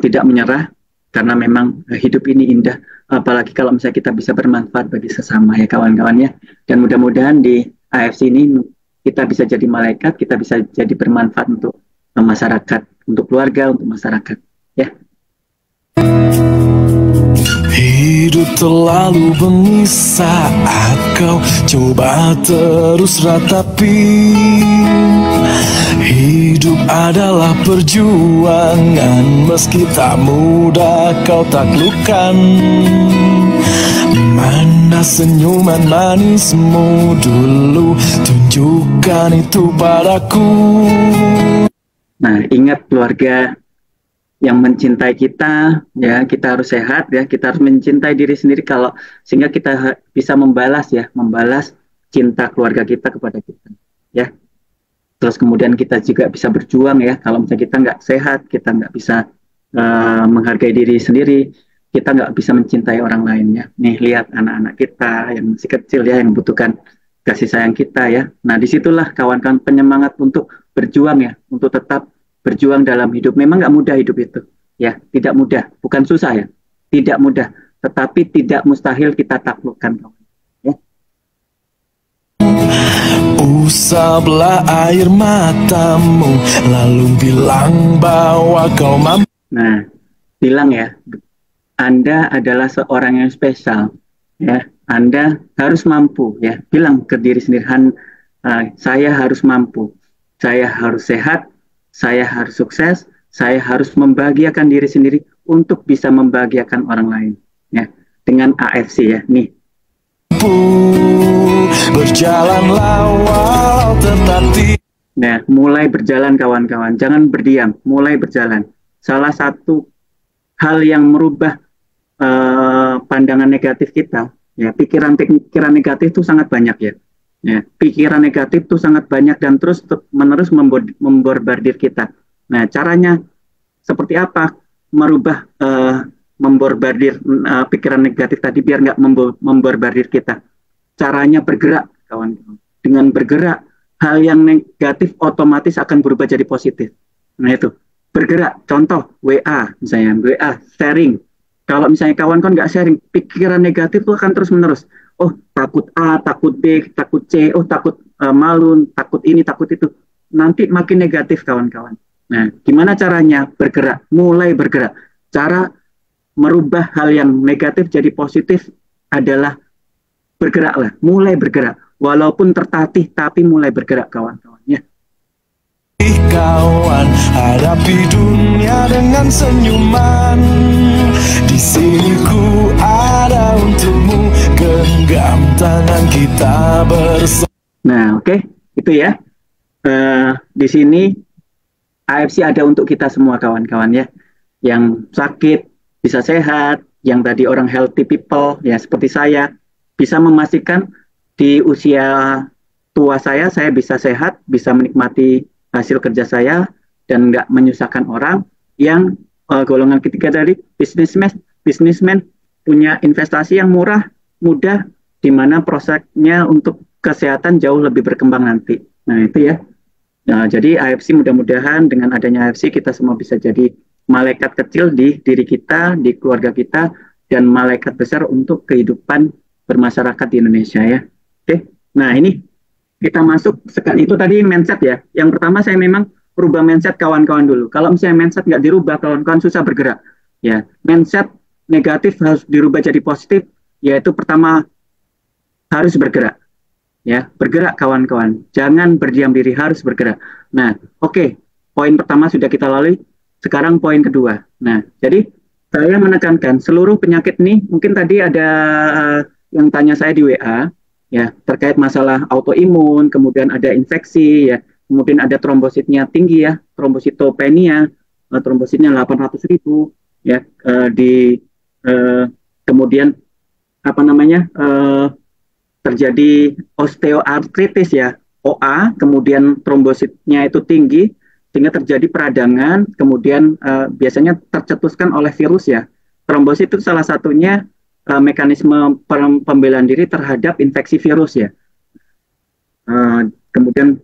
tidak menyerah karena memang hidup ini indah, apalagi kalau misalnya kita bisa bermanfaat bagi sesama ya, kawan-kawan ya. Dan mudah-mudahan di AFC ini kita bisa jadi malaikat, kita bisa jadi bermanfaat untuk masyarakat, untuk keluarga, untuk masyarakat ya.
Hidup terlalu bengis saat kau coba terus ratapi. Hidup adalah perjuangan, meski tak mudah kau taklukkan. Mana senyuman manismu dulu, tunjukkan itu padaku.
Nah, ingat keluarga yang mencintai kita ya, kita harus sehat ya, kita harus mencintai diri sendiri kalau sehingga kita bisa membalas cinta keluarga kita kepada kita ya. Terus kemudian kita juga bisa berjuang ya, kalau misalnya kita nggak sehat, kita nggak bisa menghargai diri sendiri, kita nggak bisa mencintai orang lain ya. Nih lihat anak-anak kita yang masih kecil ya, yang membutuhkan kasih sayang kita ya. Nah disitulah kawan-kawan penyemangat untuk berjuang ya, untuk tetap berjuang dalam hidup. Memang nggak mudah hidup itu ya, tidak mudah, bukan susah ya, tidak mudah, tetapi tidak mustahil kita taklukkan ya.
Usaplah air matamu, lalu bilang bahwa kau mampu.
Nah, bilang ya, Anda adalah seorang yang spesial ya, Anda harus mampu ya, bilang ke diri sendiri, saya harus mampu, saya harus sehat, saya harus sukses, saya harus membahagiakan diri sendiri untuk bisa membahagiakan orang lain ya, dengan AFC ya. Nih,
berjalanlah walau tetapi.
Nah, mulai berjalan kawan-kawan, jangan berdiam, mulai berjalan. Salah satu hal yang merubah pandangan negatif kita ya, pikiran negatif itu sangat banyak ya. Ya, pikiran negatif itu sangat banyak dan terus menerus memborbardir kita. Nah, caranya seperti apa merubah memborbardir pikiran negatif tadi biar nggak memborbardir kita. Caranya bergerak, kawan-kawan. Dengan bergerak, hal yang negatif otomatis akan berubah jadi positif. Nah itu, bergerak. Contoh, WA, misalnya, WA, sharing. Kalau misalnya kawan-kawan nggak sharing, pikiran negatif itu akan terus-menerus. Oh, takut A, takut B, takut C, oh takut malu, takut ini, takut itu. Nanti makin negatif, kawan-kawan. Nah, gimana caranya? Bergerak, mulai bergerak. Cara merubah hal yang negatif jadi positif adalah bergeraklah, mulai bergerak. Walaupun tertatih, tapi mulai bergerak, kawan-kawannya.
Kawan, hadapi dunia dengan senyuman. Di sini ku ada untukmu, genggam tangan kita bersama.
Nah, oke, itu ya. Di sini AFC ada untuk kita semua, kawan-kawan ya. Yang sakit bisa sehat, yang tadi orang healthy people ya seperti saya, bisa memastikan di usia tua saya bisa sehat, bisa menikmati hasil kerja saya, dan nggak menyusahkan orang. Yang golongan ketiga dari bisnismen punya investasi yang murah, mudah, di mana prosesnya untuk kesehatan jauh lebih berkembang nanti. Nah itu ya. Nah, jadi AFC mudah-mudahan dengan adanya AFC kita semua bisa jadi malaikat kecil di diri kita, di keluarga kita, dan malaikat besar untuk kehidupan bermasyarakat di Indonesia ya. Oke, nah ini kita masuk itu tadi mindset ya. Yang pertama saya memang rubah mindset kawan-kawan dulu. Kalau misalnya mindset nggak dirubah, kawan-kawan susah bergerak. Ya, mindset negatif harus dirubah jadi positif. Yaitu pertama harus bergerak. Ya, bergerak kawan-kawan. Jangan berdiam diri, harus bergerak. Nah, oke. Poin pertama sudah kita lalui. Sekarang poin kedua. Nah, jadi saya menekankan seluruh penyakit nih. Mungkin tadi ada yang tanya saya di WA. Ya, terkait masalah autoimun, kemudian ada infeksi, ya, kemudian ada trombositnya tinggi ya, trombositopenia, trombositnya 800.000, ya, kemudian apa namanya terjadi osteoartritis ya, OA, kemudian trombositnya itu tinggi, sehingga terjadi peradangan, kemudian biasanya tercetuskan oleh virus ya. Trombosit itu salah satunya mekanisme pembelaan diri terhadap infeksi virus ya. Kemudian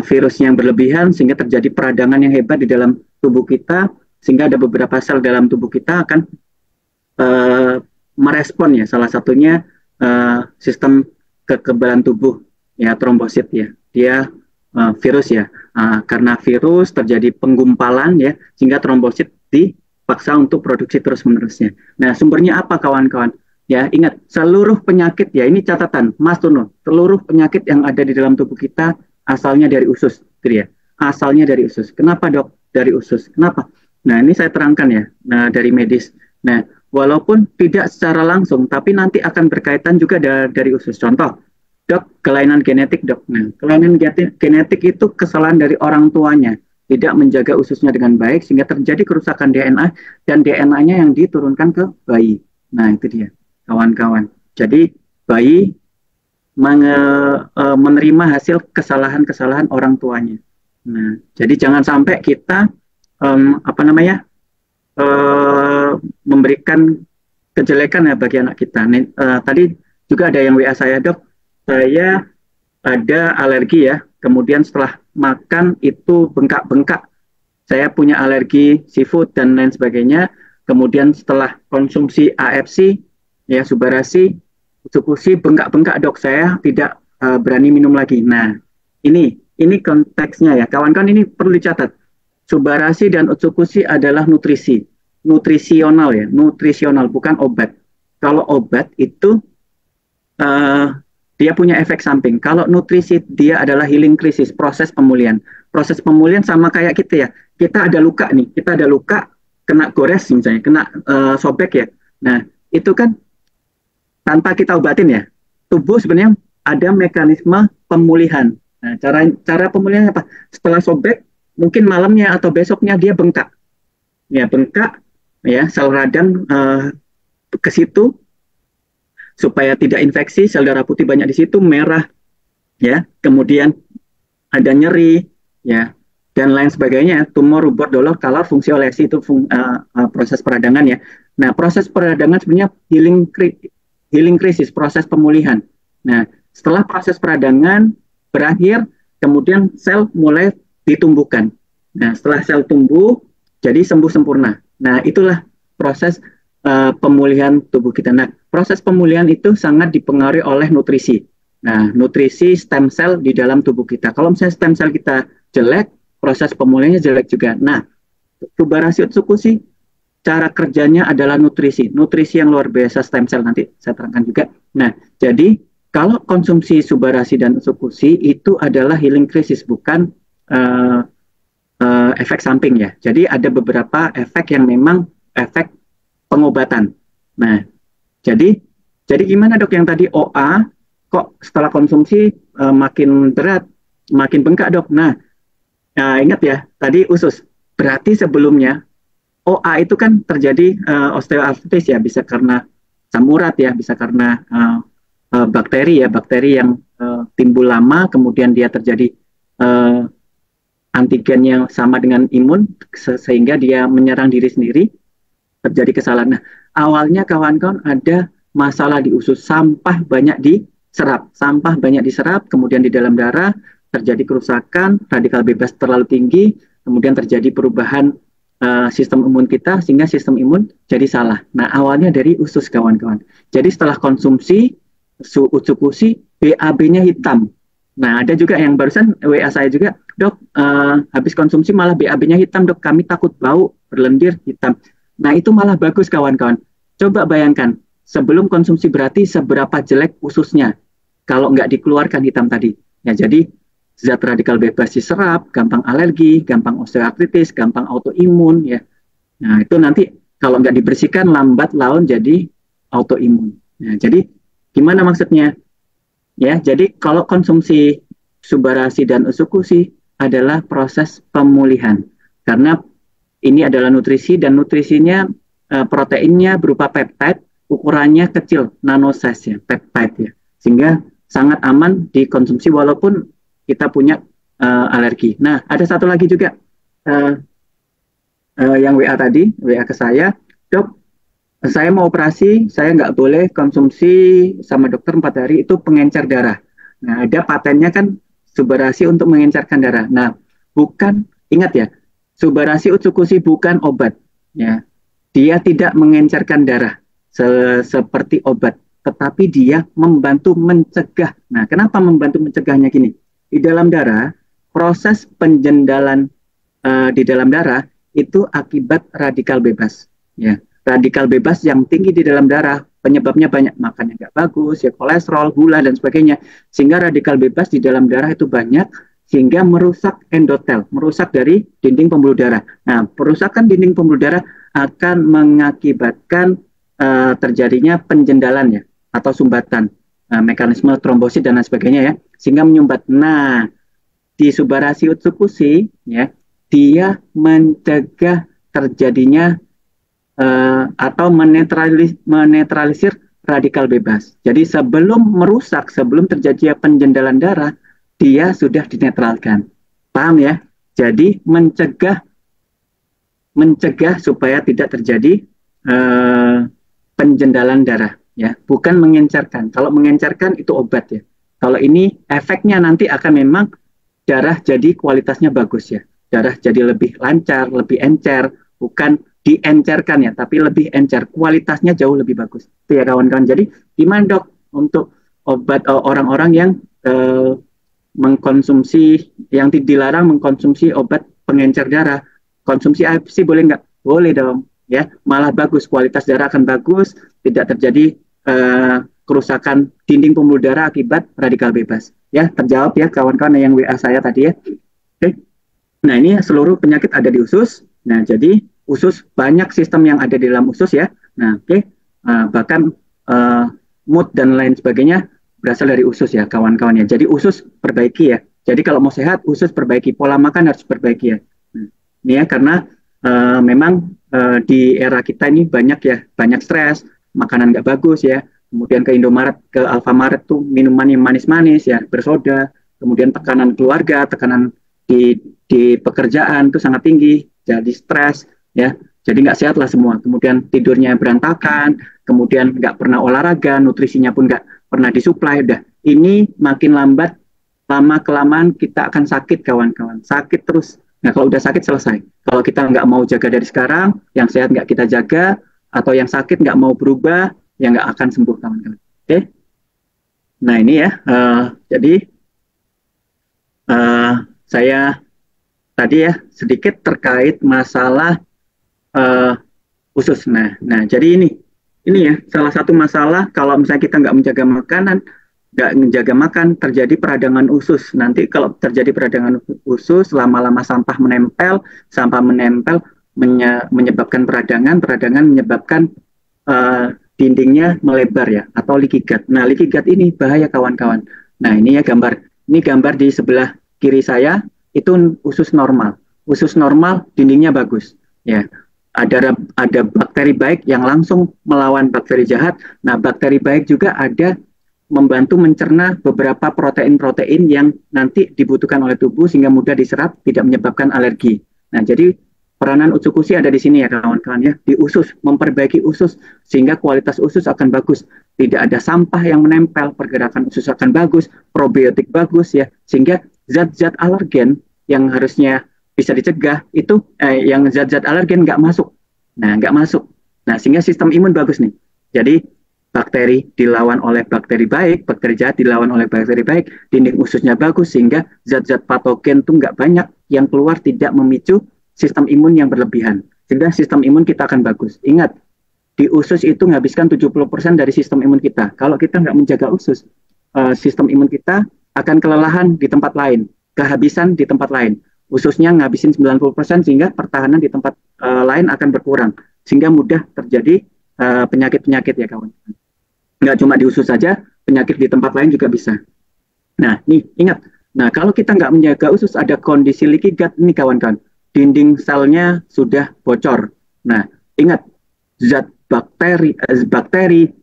virus yang berlebihan sehingga terjadi peradangan yang hebat di dalam tubuh kita, sehingga ada beberapa sel dalam tubuh kita akan merespon ya, salah satunya sistem kekebalan tubuh ya, trombosit ya, dia virus ya, karena virus terjadi penggumpalan ya, sehingga trombosit dipaksa untuk produksi terus-menerusnya. Nah, sumbernya apa kawan-kawan? Ya, ingat, seluruh penyakit ya, ini catatan Mas Tuno, seluruh penyakit yang ada di dalam tubuh kita asalnya dari usus, gitu ya. Asalnya dari usus. Kenapa dok? Dari usus. Kenapa? Nah, ini saya terangkan ya, dari medis. Nah, walaupun tidak secara langsung, tapi nanti akan berkaitan juga dari usus. Contoh, dok, kelainan genetik dok. Nah, kelainan genetik itu kesalahan dari orang tuanya, tidak menjaga ususnya dengan baik, sehingga terjadi kerusakan DNA, dan DNA-nya yang diturunkan ke bayi. Nah, itu dia, kawan-kawan. Jadi, bayi menerima hasil kesalahan-kesalahan orang tuanya. Nah, jadi jangan sampai kita, memberikan kejelekan ya bagi anak kita. Tadi juga ada yang WA saya, dok, saya ada alergi ya, kemudian setelah makan itu bengkak-bengkak, saya punya alergi seafood dan lain sebagainya, kemudian setelah konsumsi AFC, ya Subarasi, Utsukushi, bengkak-bengkak dok, saya tidak berani minum lagi. Nah, ini konteksnya ya, kawan-kawan, ini perlu dicatat. Subarasi dan Utsukushi adalah nutrisional ya, nutrisional, bukan obat. Kalau obat itu dia punya efek samping. Kalau nutrisi dia adalah healing krisis, proses pemulihan. Proses pemulihan sama kayak kita ya. Kita ada luka nih, kita ada luka, kena gores misalnya, kena sobek ya. Nah, itu kan tanpa kita obatin ya, tubuh sebenarnya ada mekanisme pemulihan. Nah, cara pemulihan apa? Setelah sobek, mungkin malamnya atau besoknya dia bengkak. Ya, bengkak, ya, sel radang ke situ, supaya tidak infeksi, sel darah putih banyak di situ, merah, ya, kemudian ada nyeri, ya, dan lain sebagainya, tumor, rubor, dolor, kalor, fungsi olesi itu proses peradangan ya. Nah, proses peradangan sebenarnya healing krisis, proses pemulihan. Nah, setelah proses peradangan berakhir, kemudian sel mulai ditumbuhkan. Nah, setelah sel tumbuh, jadi sembuh sempurna. Nah, itulah proses pemulihan tubuh kita. Nah, proses pemulihan itu sangat dipengaruhi oleh nutrisi. Nah, nutrisi stem cell di dalam tubuh kita. Kalau misalnya stem cell kita jelek, proses pemulihannya jelek juga. Nah, Subarashi Utsukushi cara kerjanya adalah nutrisi. Nutrisi yang luar biasa stem cell, nanti saya terangkan juga. Nah, jadi kalau konsumsi Subarashi dan Utsukushi itu adalah healing krisis, bukan efek samping ya. Jadi ada beberapa efek yang memang efek pengobatan. Nah, jadi gimana dok yang tadi OA kok setelah konsumsi makin berat, makin bengkak dok? Nah, ingat ya tadi usus. Berarti sebelumnya OA itu kan terjadi osteoartritis ya, bisa karena asam urat ya, bisa karena bakteri ya, bakteri yang timbul lama, kemudian dia terjadi antigen yang sama dengan imun sehingga dia menyerang diri sendiri, terjadi kesalahan. Nah, awalnya kawan-kawan ada masalah di usus, sampah banyak diserap, kemudian di dalam darah terjadi kerusakan, radikal bebas terlalu tinggi, kemudian terjadi perubahan sistem imun kita sehingga sistem imun jadi salah. Nah, awalnya dari usus kawan-kawan. Jadi setelah konsumsi Utsukushi, BAB-nya hitam. Nah, ada juga yang barusan WA saya juga, dok, habis konsumsi malah BAB-nya hitam, dok, kami takut bau, berlendir, hitam. Nah, itu malah bagus kawan-kawan. Coba bayangkan, sebelum konsumsi berarti seberapa jelek ususnya kalau nggak dikeluarkan hitam tadi. Ya, jadi zat radikal bebas diserap, gampang alergi, gampang osteoartritis, gampang autoimun ya. Nah, itu nanti kalau nggak dibersihkan lambat laun jadi autoimun. Nah, jadi gimana maksudnya? Ya, jadi kalau konsumsi Subarashi dan Utsukushi adalah proses pemulihan. Karena ini adalah nutrisi dan nutrisinya proteinnya berupa peptide, ukurannya kecil, nanosize ya, peptide ya. Sehingga sangat aman dikonsumsi walaupun kita punya alergi. Nah, ada satu lagi juga yang WA tadi, WA ke saya, dok, saya mau operasi, saya nggak boleh konsumsi sama dokter 4 hari, itu pengencer darah. Nah, ada patennya kan Subarashi untuk mengencerkan darah. Nah, bukan, ingat ya, Subarashi Utsukushi bukan obat. Ya, dia tidak mengencerkan darah seperti obat, tetapi dia membantu mencegah. Nah, kenapa membantu mencegahnya gini? Di dalam darah, proses penjendalan di dalam darah itu akibat radikal bebas. Ya, radikal bebas yang tinggi di dalam darah, penyebabnya banyak, makannya nggak bagus, ya kolesterol, gula, dan sebagainya. Sehingga radikal bebas di dalam darah itu banyak, sehingga merusak endotel, merusak dari dinding pembuluh darah. Nah, perusakan dinding pembuluh darah akan mengakibatkan terjadinya penjendalan ya, atau sumbatan. Mekanisme trombosit dan lain sebagainya ya, sehingga menyumbat. Nah, di Subarashi Utsukushi ya, dia mencegah terjadinya atau menetralisir radikal bebas. Jadi sebelum merusak, sebelum terjadi penjendalan darah, dia sudah dinetralkan. Paham ya? Jadi mencegah supaya tidak terjadi penjendalan darah. Ya, bukan mengencerkan. Kalau mengencerkan itu obat ya. Kalau ini efeknya nanti akan memang darah jadi kualitasnya bagus ya. Darah jadi lebih lancar, lebih encer, bukan diencerkan ya, tapi lebih encer. Kualitasnya jauh lebih bagus. Itu ya kawan-kawan. Jadi gimana dok untuk obat orang-orang yang mengkonsumsi, yang dilarang mengkonsumsi obat pengencer darah? Konsumsi AFC boleh nggak? Boleh dong. Ya, malah bagus. Kualitas darah akan bagus, tidak terjadi kerusakan dinding pembuluh darah akibat radikal bebas. Ya, terjawab ya kawan-kawan yang WA saya tadi ya. Oke. Nah, ini seluruh penyakit ada di usus. Nah, jadi usus banyak sistem yang ada di dalam usus ya. Nah, oke. Bahkan mood dan lain sebagainya berasal dari usus ya kawan-kawan ya. Jadi usus perbaiki ya. Jadi kalau mau sehat, usus perbaiki. Pola makan harus perbaiki ya. Nah, ini ya karena memang di era kita ini banyak stres, makanan nggak bagus ya, kemudian ke Indomaret, ke Alfamaret tuh minuman yang manis-manis ya, bersoda, kemudian tekanan keluarga, tekanan di pekerjaan itu sangat tinggi, jadi stres ya, jadi nggak sehat lah semua. Kemudian tidurnya berantakan, kemudian nggak pernah olahraga, nutrisinya pun nggak pernah disuplai. Udah ini makin lambat, lama kelamaan kita akan sakit kawan-kawan, sakit terus. Nah kalau udah sakit selesai. Kalau kita nggak mau jaga dari sekarang, yang sehat nggak kita jaga, atau yang sakit nggak mau berubah, ya nggak akan sembuh kawan-kawan. Oke? Nah ini ya, jadi saya tadi ya sedikit terkait masalah usus. Nah, jadi ini ya salah satu masalah kalau misalnya kita nggak menjaga makanan, nggak menjaga makan, terjadi peradangan usus. Nanti kalau terjadi peradangan usus, lama-lama sampah menempel menyebabkan peradangan menyebabkan dindingnya melebar ya, atau leaky gut. Nah, leaky gut ini bahaya kawan-kawan. Nah, ini ya gambar. Ini gambar di sebelah kiri saya, itu usus normal. Usus normal, dindingnya bagus. Ya, ada bakteri baik yang langsung melawan bakteri jahat. Nah, bakteri baik juga ada membantu mencerna beberapa protein-protein yang nanti dibutuhkan oleh tubuh sehingga mudah diserap, tidak menyebabkan alergi. Nah, jadi peranan Utsukushi ada di sini ya kawan-kawan ya, di usus, memperbaiki usus sehingga kualitas usus akan bagus. Tidak ada sampah yang menempel, pergerakan usus akan bagus, probiotik bagus ya, sehingga zat-zat alergen yang harusnya bisa dicegah itu yang zat-zat alergen nggak masuk. Nah, nggak masuk. Nah, sehingga sistem imun bagus nih. Jadi bakteri dilawan oleh bakteri baik, bakteri jahat dilawan oleh bakteri baik, dinding ususnya bagus sehingga zat-zat patogen tuh nggak banyak yang keluar, tidak memicu sistem imun yang berlebihan. Sehingga sistem imun kita akan bagus. Ingat, di usus itu menghabiskan 70% dari sistem imun kita. Kalau kita nggak menjaga usus, sistem imun kita akan kelelahan di tempat lain, kehabisan di tempat lain. Ususnya ngabisin 90% sehingga pertahanan di tempat lain akan berkurang. Sehingga mudah terjadi penyakit-penyakit ya kawan. Nggak cuma di usus saja, penyakit di tempat lain juga bisa. Nah, nih ingat. Nah, kalau kita nggak menjaga usus, ada kondisi leaky gut ini kawan-kawan. Dinding selnya sudah bocor. Nah, ingat, zat bakteri,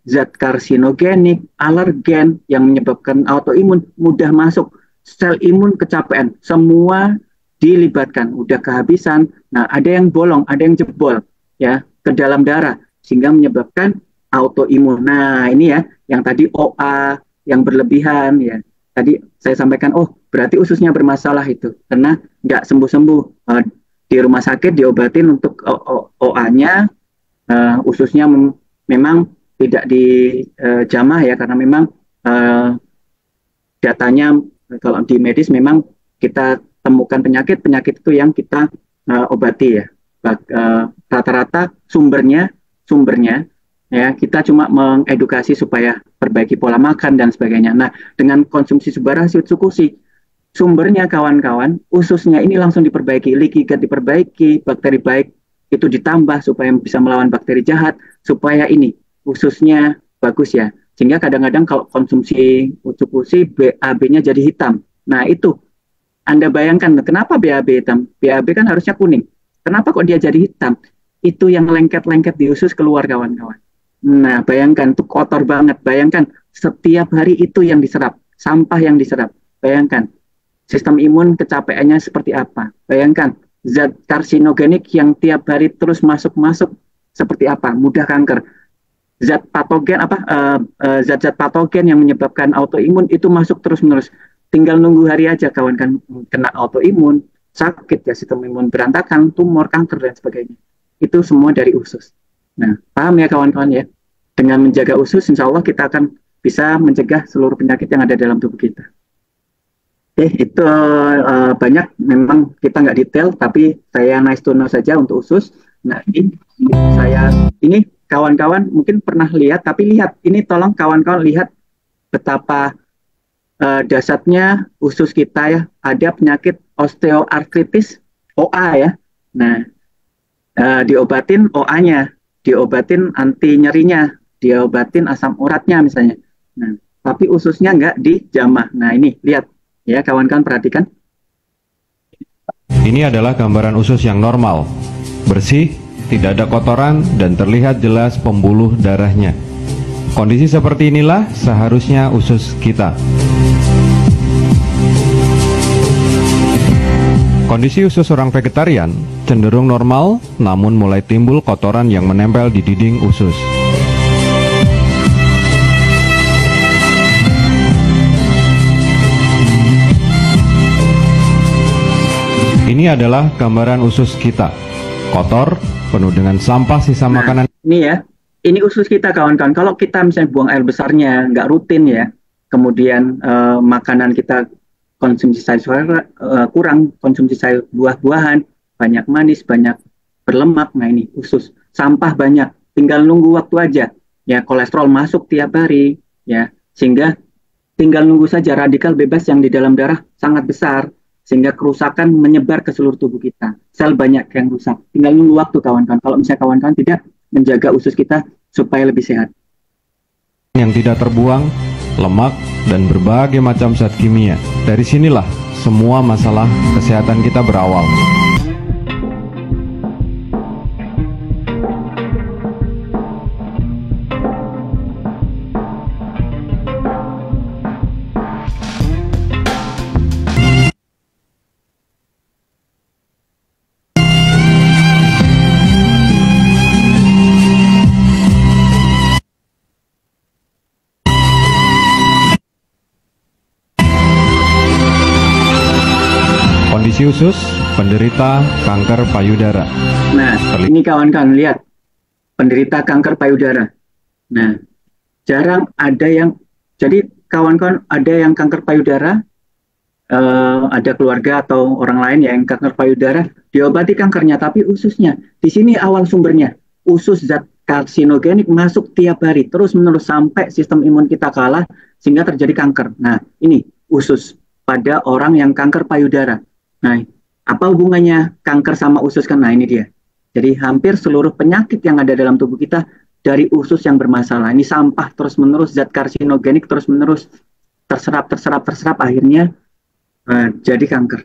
zat karsinogenik, alergen yang menyebabkan autoimun mudah masuk. Sel imun kecapean, semua dilibatkan, udah kehabisan. Nah, ada yang bolong, ada yang jebol ya ke dalam darah sehingga menyebabkan autoimun. Nah, ini ya yang tadi OA yang berlebihan ya. Tadi saya sampaikan, oh berarti ususnya bermasalah itu karena nggak sembuh-sembuh. Di rumah sakit diobatin untuk OA-nya, ususnya memang tidak dijamah ya, karena memang datanya kalau di medis memang kita temukan penyakit itu yang kita obati ya. Rata-rata sumbernya ya kita cuma mengedukasi supaya perbaiki pola makan dan sebagainya. Nah, dengan konsumsi Subarashi Utsukushi, sumbernya kawan-kawan, ususnya ini langsung diperbaiki, leaky gut diperbaiki, bakteri baik itu ditambah supaya bisa melawan bakteri jahat, supaya ini ususnya bagus ya. Sehingga kadang-kadang kalau konsumsi Utsukushi, BAB-nya jadi hitam. Nah itu, Anda bayangkan kenapa BAB hitam? BAB kan harusnya kuning. Kenapa kok dia jadi hitam? Itu yang lengket-lengket di usus keluar kawan-kawan. Nah bayangkan, itu kotor banget. Bayangkan, setiap hari itu yang diserap, sampah yang diserap. Bayangkan. Sistem imun kecapeannya seperti apa? Bayangkan, zat karsinogenik yang tiap hari terus masuk-masuk seperti apa? Mudah kanker. Zat patogen zat-zat patogen yang menyebabkan autoimun itu masuk terus-menerus. Tinggal nunggu hari aja kawan kan kena autoimun, sakit ya, sistem imun berantakan, tumor, kanker dan sebagainya. Itu semua dari usus. Nah, paham ya kawan-kawan ya? Dengan menjaga usus, insya Allah kita akan bisa mencegah seluruh penyakit yang ada dalam tubuh kita. Itu banyak, memang kita nggak detail, tapi saya nice to know saja untuk usus. Nah, ini kawan-kawan mungkin pernah lihat, tapi lihat, ini tolong kawan-kawan lihat betapa dasarnya usus kita ya, ada penyakit osteoartritis, OA ya. Nah, diobatin OA-nya, diobatin anti nyerinya, diobatin asam uratnya misalnya. Nah, tapi ususnya nggak dijamah. Nah, ini lihat. Ya, kawan-kawan perhatikan.
Ini adalah gambaran usus yang normal, bersih, tidak ada kotoran, dan terlihat jelas pembuluh darahnya. Kondisi seperti inilah seharusnya usus kita. Kondisi usus orang vegetarian cenderung normal, namun mulai timbul kotoran yang menempel di dinding usus. Ini adalah gambaran usus kita. Kotor, penuh dengan sampah sisa makanan.
Ini ya, ini usus kita kawan-kawan. Kalau kita misalnya buang air besarnya, nggak rutin ya, kemudian makanan kita konsumsi sayur kurang, konsumsi sayur buah-buahan, banyak manis, banyak berlemak. Nah ini usus, sampah banyak, tinggal nunggu waktu aja. Ya kolesterol masuk tiap hari, ya sehingga tinggal nunggu saja radikal bebas yang di dalam darah sangat besar. Sehingga kerusakan menyebar ke seluruh tubuh kita. Sel banyak yang rusak. Tinggal nunggu waktu kawan-kawan. Kalau misalnya kawan-kawan tidak menjaga usus kita supaya lebih sehat.
Yang tidak terbuang, lemak, dan berbagai macam zat kimia. Dari sinilah semua masalah kesehatan kita berawal. Kondisi usus penderita kanker payudara.
Nah, ini kawan-kawan lihat penderita kanker payudara. Nah, jarang ada yang, jadi kawan-kawan ada yang kanker payudara, ada keluarga atau orang lain yang kanker payudara, diobati kankernya, tapi ususnya. Di sini awal sumbernya, usus zat karsinogenik masuk tiap hari, terus-menerus sampai sistem imun kita kalah, sehingga terjadi kanker. Nah, ini usus pada orang yang kanker payudara. Nah, apa hubungannya kanker sama usus kan? Nah, ini dia. Jadi hampir seluruh penyakit yang ada dalam tubuh kita dari usus yang bermasalah. Ini sampah terus-menerus, zat karsinogenik terus-menerus terserap, akhirnya jadi kanker.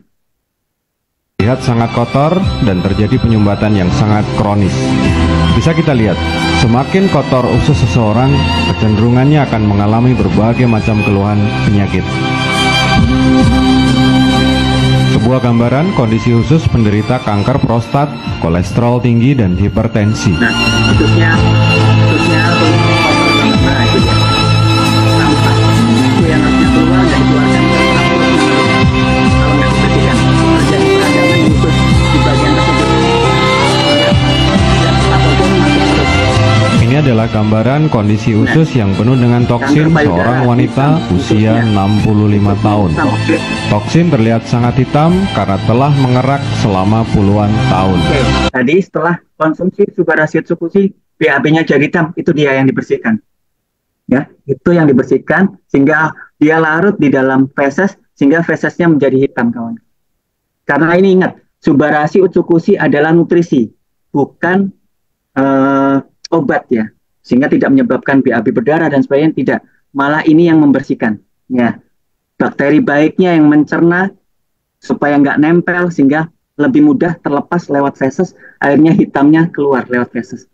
Lihat sangat kotor dan terjadi penyumbatan yang sangat kronis. Bisa kita lihat, semakin kotor usus seseorang, kecenderungannya akan mengalami berbagai macam keluhan penyakit. Sebuah gambaran kondisi usus penderita kanker prostat, kolesterol tinggi, dan hipertensi.
Nah, ususnya nah, itu dia. Sampah itu yang harusnya keluar, dan dikeluarkan. Kalau nggak dibersihkan, terjadi peradangan di usus di bagian tersebut.
Ini adalah gambaran kondisi usus yang penuh dengan toksin seorang wanita usia 65 tahun. Toksin terlihat sangat hitam karena telah mengerak selama puluhan tahun.
Tadi setelah konsumsi subarasi utsukushi, BAB-nya jadi hitam, itu dia yang dibersihkan. Ya, itu yang dibersihkan sehingga dia larut di dalam feses, sehingga fesesnya menjadi hitam, kawan. Karena ini ingat, subarasi utsukushi adalah nutrisi, bukan obat ya, sehingga tidak menyebabkan BAB berdarah dan sebagainya, tidak. Malah ini yang membersihkan. Ya, bakteri baiknya yang mencerna supaya nggak nempel, sehingga lebih mudah terlepas lewat feses, akhirnya hitamnya keluar lewat feses.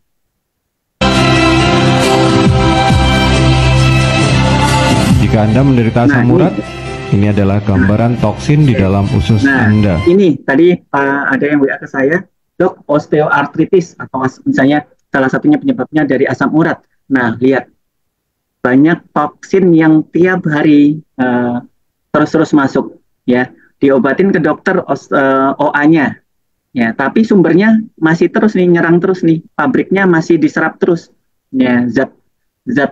Jika Anda menderita asam urat, ini adalah gambaran toksin di dalam usus Anda.
Ini tadi ada yang WA ke saya, dok, osteoartritis atau misalnya salah satunya penyebabnya dari asam urat. Nah, lihat banyak toksin yang tiap hari terus-terus masuk, ya, diobatin ke dokter OA-nya, ya, tapi sumbernya masih terus nih, nyerang terus nih, pabriknya masih diserap terus, ya, zat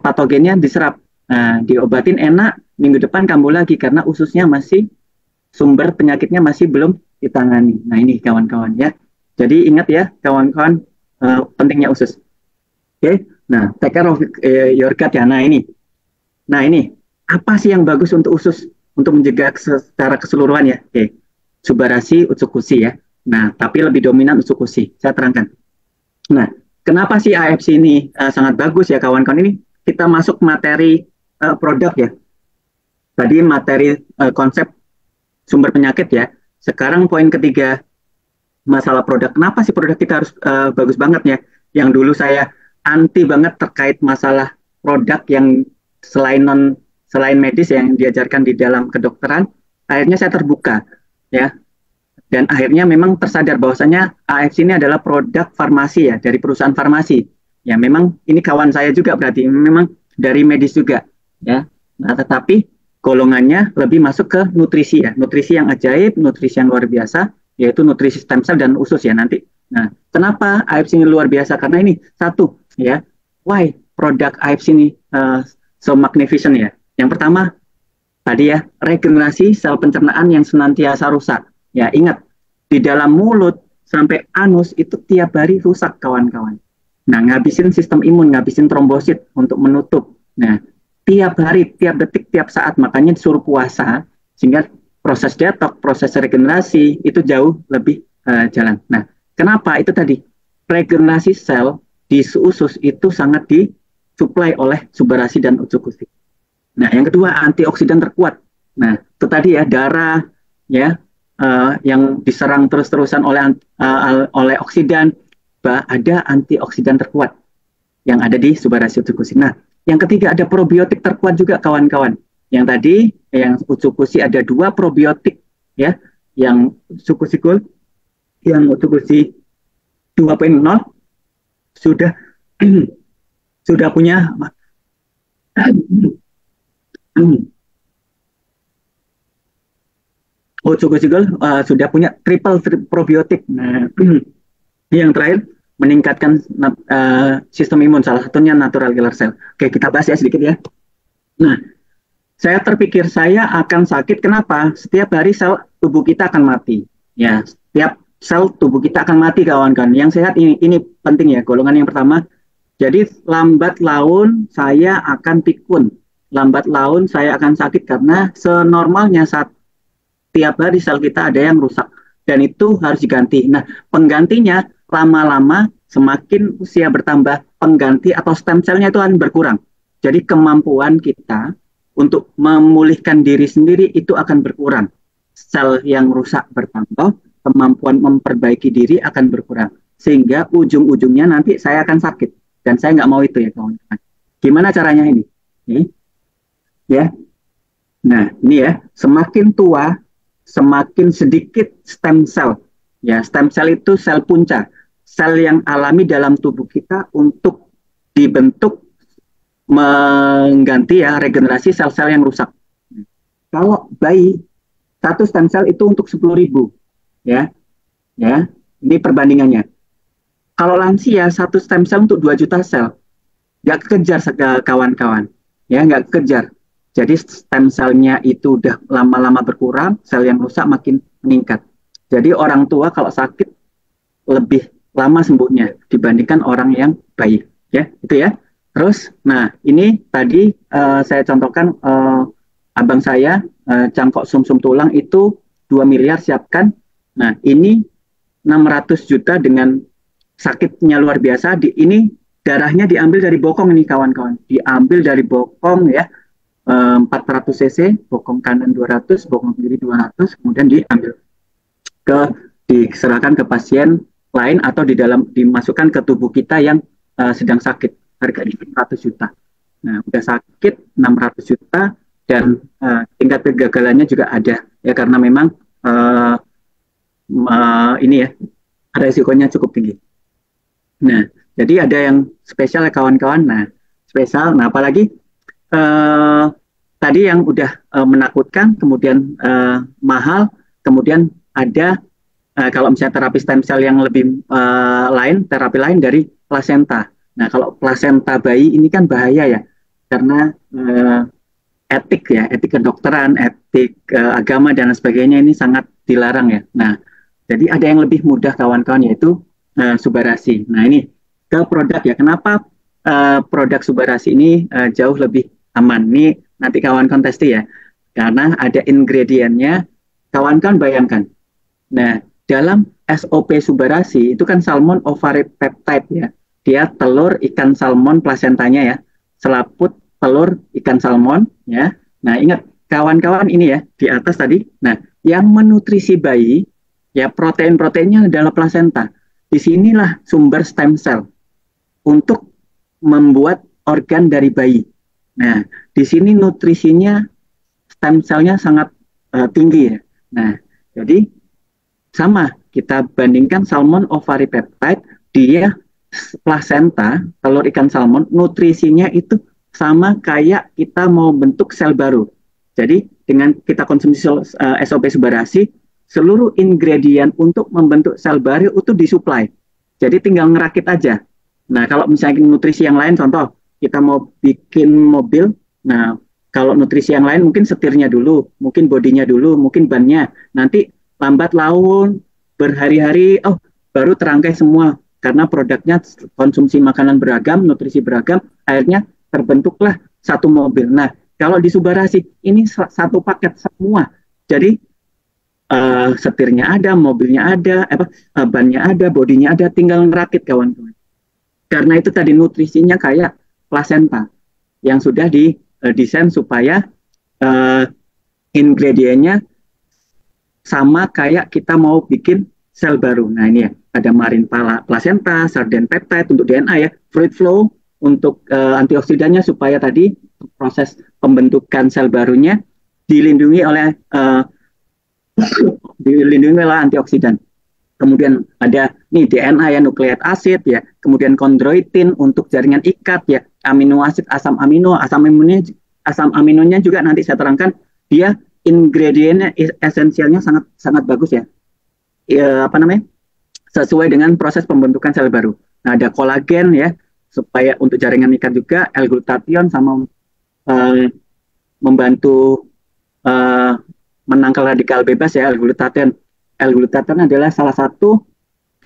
patogennya diserap. Nah, diobatin enak, minggu depan kambuh lagi karena ususnya masih, sumber penyakitnya masih belum ditangani. Nah, ini kawan-kawan ya. Jadi ingat ya kawan-kawan, pentingnya usus. Oke, nah take care of your gut ya. Nah ini apa sih yang bagus untuk usus untuk menjaga secara keseluruhan ya? Oke, subarasi utsukushi ya. Nah tapi lebih dominan utsukushi. Saya terangkan. Nah kenapa sih AFC ini sangat bagus ya kawan-kawan? Ini kita masuk materi produk ya. Tadi materi konsep sumber penyakit ya. Sekarang poin ketiga, masalah produk. Kenapa sih produk kita harus bagus banget ya? Yang dulu saya anti banget terkait masalah produk yang selain medis yang diajarkan di dalam kedokteran. Akhirnya saya terbuka ya Dan akhirnya memang tersadar bahwasanya AFC ini adalah produk farmasi ya, dari perusahaan farmasi. Ya memang ini kawan saya juga berarti memang dari medis juga ya. Nah, tetapi golongannya lebih masuk ke nutrisi ya, nutrisi yang ajaib, nutrisi yang luar biasa, yaitu nutrisi stem cell dan usus ya nanti. Nah, kenapa AFC ini luar biasa? Karena ini satu ya, why produk AFC ini so magnificent ya. Yang pertama tadi ya, regenerasi sel pencernaan yang senantiasa rusak. Ya, ingat, di dalam mulut sampai anus itu tiap hari rusak, kawan-kawan. Nah, ngabisin sistem imun, ngabisin trombosit untuk menutup. Nah, tiap hari, tiap detik, tiap saat, makanya disuruh puasa, sehingga proses detox, proses regenerasi, itu jauh lebih jalan. Nah, kenapa? Itu tadi, regenerasi sel di usus itu sangat disuplai oleh subarasi dan ucukusi. Nah, yang kedua, antioksidan terkuat. Nah, itu tadi ya, darah, ya, yang diserang terus-terusan oleh oksidan, ada antioksidan terkuat yang ada di subarasi ucukusi. Nah, yang ketiga ada probiotik terkuat juga, kawan-kawan. Yang tadi yang ucukusi ada 2 probiotik ya, yang ucukusi yang ucukusi 2.0 sudah sudah punya ucukusi sudah punya triple probiotik. Nah, yang terakhir meningkatkan sistem imun, salah satunya natural killer cell. Oke, kita bahas ya sedikit ya. Nah, saya terpikir saya akan sakit. Kenapa? Setiap hari sel tubuh kita akan mati. Ya, setiap sel tubuh kita akan mati, kawan-kawan. Yang sehat ini penting ya, golongan yang pertama. Jadi lambat laun saya akan pikun. Lambat laun saya akan sakit karena senormalnya saat tiap hari sel kita ada yang rusak. Dan itu harus diganti. Nah, penggantinya lama-lama semakin usia bertambah, pengganti atau stem cell-nya itu akan berkurang. Jadi kemampuan kita untuk memulihkan diri sendiri itu akan berkurang. Sel yang rusak bertambah, kemampuan memperbaiki diri akan berkurang. Sehingga ujung-ujungnya nanti saya akan sakit. Dan saya nggak mau itu ya, kawan-kawan. Gimana caranya ini? Ya. Nah, ini ya, semakin tua, semakin sedikit stem cell. Ya, stem cell itu sel punca, sel yang alami dalam tubuh kita untuk dibentuk mengganti ya regenerasi sel-sel yang rusak. Kalau bayi, 1 stem cell itu untuk 10.000. Ya. Ya, ini perbandingannya. Kalau lansia, 1 stem cell untuk 2 juta sel. Nggak kejar kawan-kawan. Ya, nggak kejar. Jadi stem cell-nya itu udah lama-lama berkurang, sel yang rusak makin meningkat. Jadi orang tua kalau sakit lebih lama sembuhnya dibandingkan orang yang baik. Ya, itu ya. Terus, nah ini tadi saya contohkan abang saya cangkok sumsum tulang itu 2 miliar siapkan. Nah ini 600 juta dengan sakitnya luar biasa. Ini darahnya diambil dari bokong ini, kawan-kawan. Diambil dari bokong ya. 400 cc, bokong kanan 200, bokong kiri 200, kemudian diserahkan ke pasien lain atau dimasukkan ke tubuh kita yang sedang sakit, harganya 100 juta. Nah, udah sakit 600 juta dan tingkat kegagalannya juga ada ya, karena memang ini ya resikonya cukup tinggi. Nah, jadi ada yang spesial ya, kawan-kawan. Nah, spesial. Nah, apalagi tadi yang udah menakutkan, kemudian mahal, kemudian ada kalau misalnya terapi stem cell yang lebih terapi lain dari plasenta. Nah, kalau plasenta bayi ini kan bahaya ya, karena etik ya, etik kedokteran, etik agama dan sebagainya ini sangat dilarang ya. Nah, jadi ada yang lebih mudah, kawan-kawan, yaitu subarasi. Nah, ini ke produk ya. Kenapa produk subarasi ini jauh lebih aman? Ini nanti kawan-kawan testi ya, karena ada ingredientnya. Kawan-kawan bayangkan. Nah, dalam SOP subarasi itu kan salmon ovary peptide ya. Dia telur ikan salmon plasentanya ya, selaput telur ikan salmon ya. Nah, ingat kawan-kawan ini ya di atas tadi. Nah, yang menutrisi bayi ya, protein-proteinnya adalah plasenta. Disinilah sumber stem cell untuk membuat organ dari bayi. Nah, di sini nutrisinya stem cell-nya sangat tinggi ya. Nah, jadi sama, kita bandingkan salmon ovaripeptide, dia plasenta, telur ikan salmon, nutrisinya itu sama kayak kita mau bentuk sel baru. Jadi dengan kita konsumsi SOP Subarasi, seluruh ingredient untuk membentuk sel baru itu disuplai. Jadi tinggal ngerakit aja. Nah, kalau misalnya nutrisi yang lain, contoh, kita mau bikin mobil, nah, kalau nutrisi yang lain mungkin setirnya dulu, mungkin bodinya dulu, mungkin bannya. Nanti lambat laun, berhari-hari, oh, baru terangkai semua. Karena produknya konsumsi makanan beragam, nutrisi beragam, akhirnya terbentuklah satu mobil. Nah, kalau di Subarasi, ini satu paket semua. Jadi, setirnya ada, mobilnya ada, bannya ada, bodinya ada, tinggal ngerakit kawan-kawan. Karena itu tadi nutrisinya kayak plasenta yang sudah didesain supaya ingredientnya sama kayak kita mau bikin sel baru. Nah ini ya, ada marine placenta, sarden peptide untuk DNA ya, fruit flow untuk antioksidannya supaya tadi proses pembentukan sel barunya dilindungi oleh antioksidan. Kemudian ada nih DNA ya, nukleat asid ya, kemudian kondroitin untuk jaringan ikat ya, amino asid, asam aminonya juga nanti saya terangkan, dia ingredientnya esensialnya sangat sangat bagus ya. Sesuai dengan proses pembentukan sel baru. Nah, ada kolagen ya, supaya untuk jaringan ikat juga, L-glutathione sama membantu menangkal radikal bebas ya, L-glutathione. L-glutathione adalah salah satu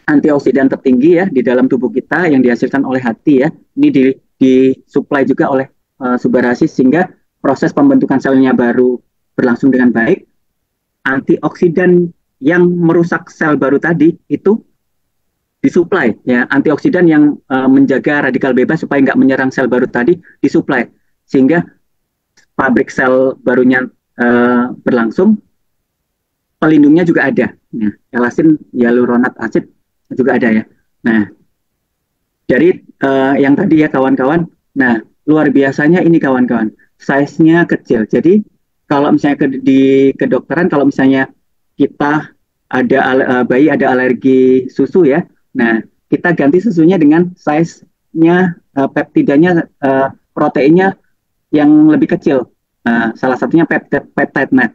antioksidan tertinggi ya di dalam tubuh kita yang dihasilkan oleh hati ya. Ini disuplai juga oleh Subarasi sehingga proses pembentukan selnya baru berlangsung dengan baik. Antioksidan yang merusak sel baru tadi itu disuplai ya, antioksidan yang menjaga radikal bebas supaya nggak menyerang sel baru tadi disuplai sehingga pabrik sel barunya berlangsung. Pelindungnya juga ada. Nah, elasin hyaluronat acid juga ada ya. Nah, dari yang tadi ya kawan-kawan. Nah, luar biasanya ini kawan-kawan. Size-nya kecil. Jadi kalau misalnya di kedokteran, kalau misalnya kita ada bayi ada alergi susu ya. Nah, kita ganti susunya dengan size-nya peptidanya, proteinnya yang lebih kecil. Salah satunya peptide. Nah,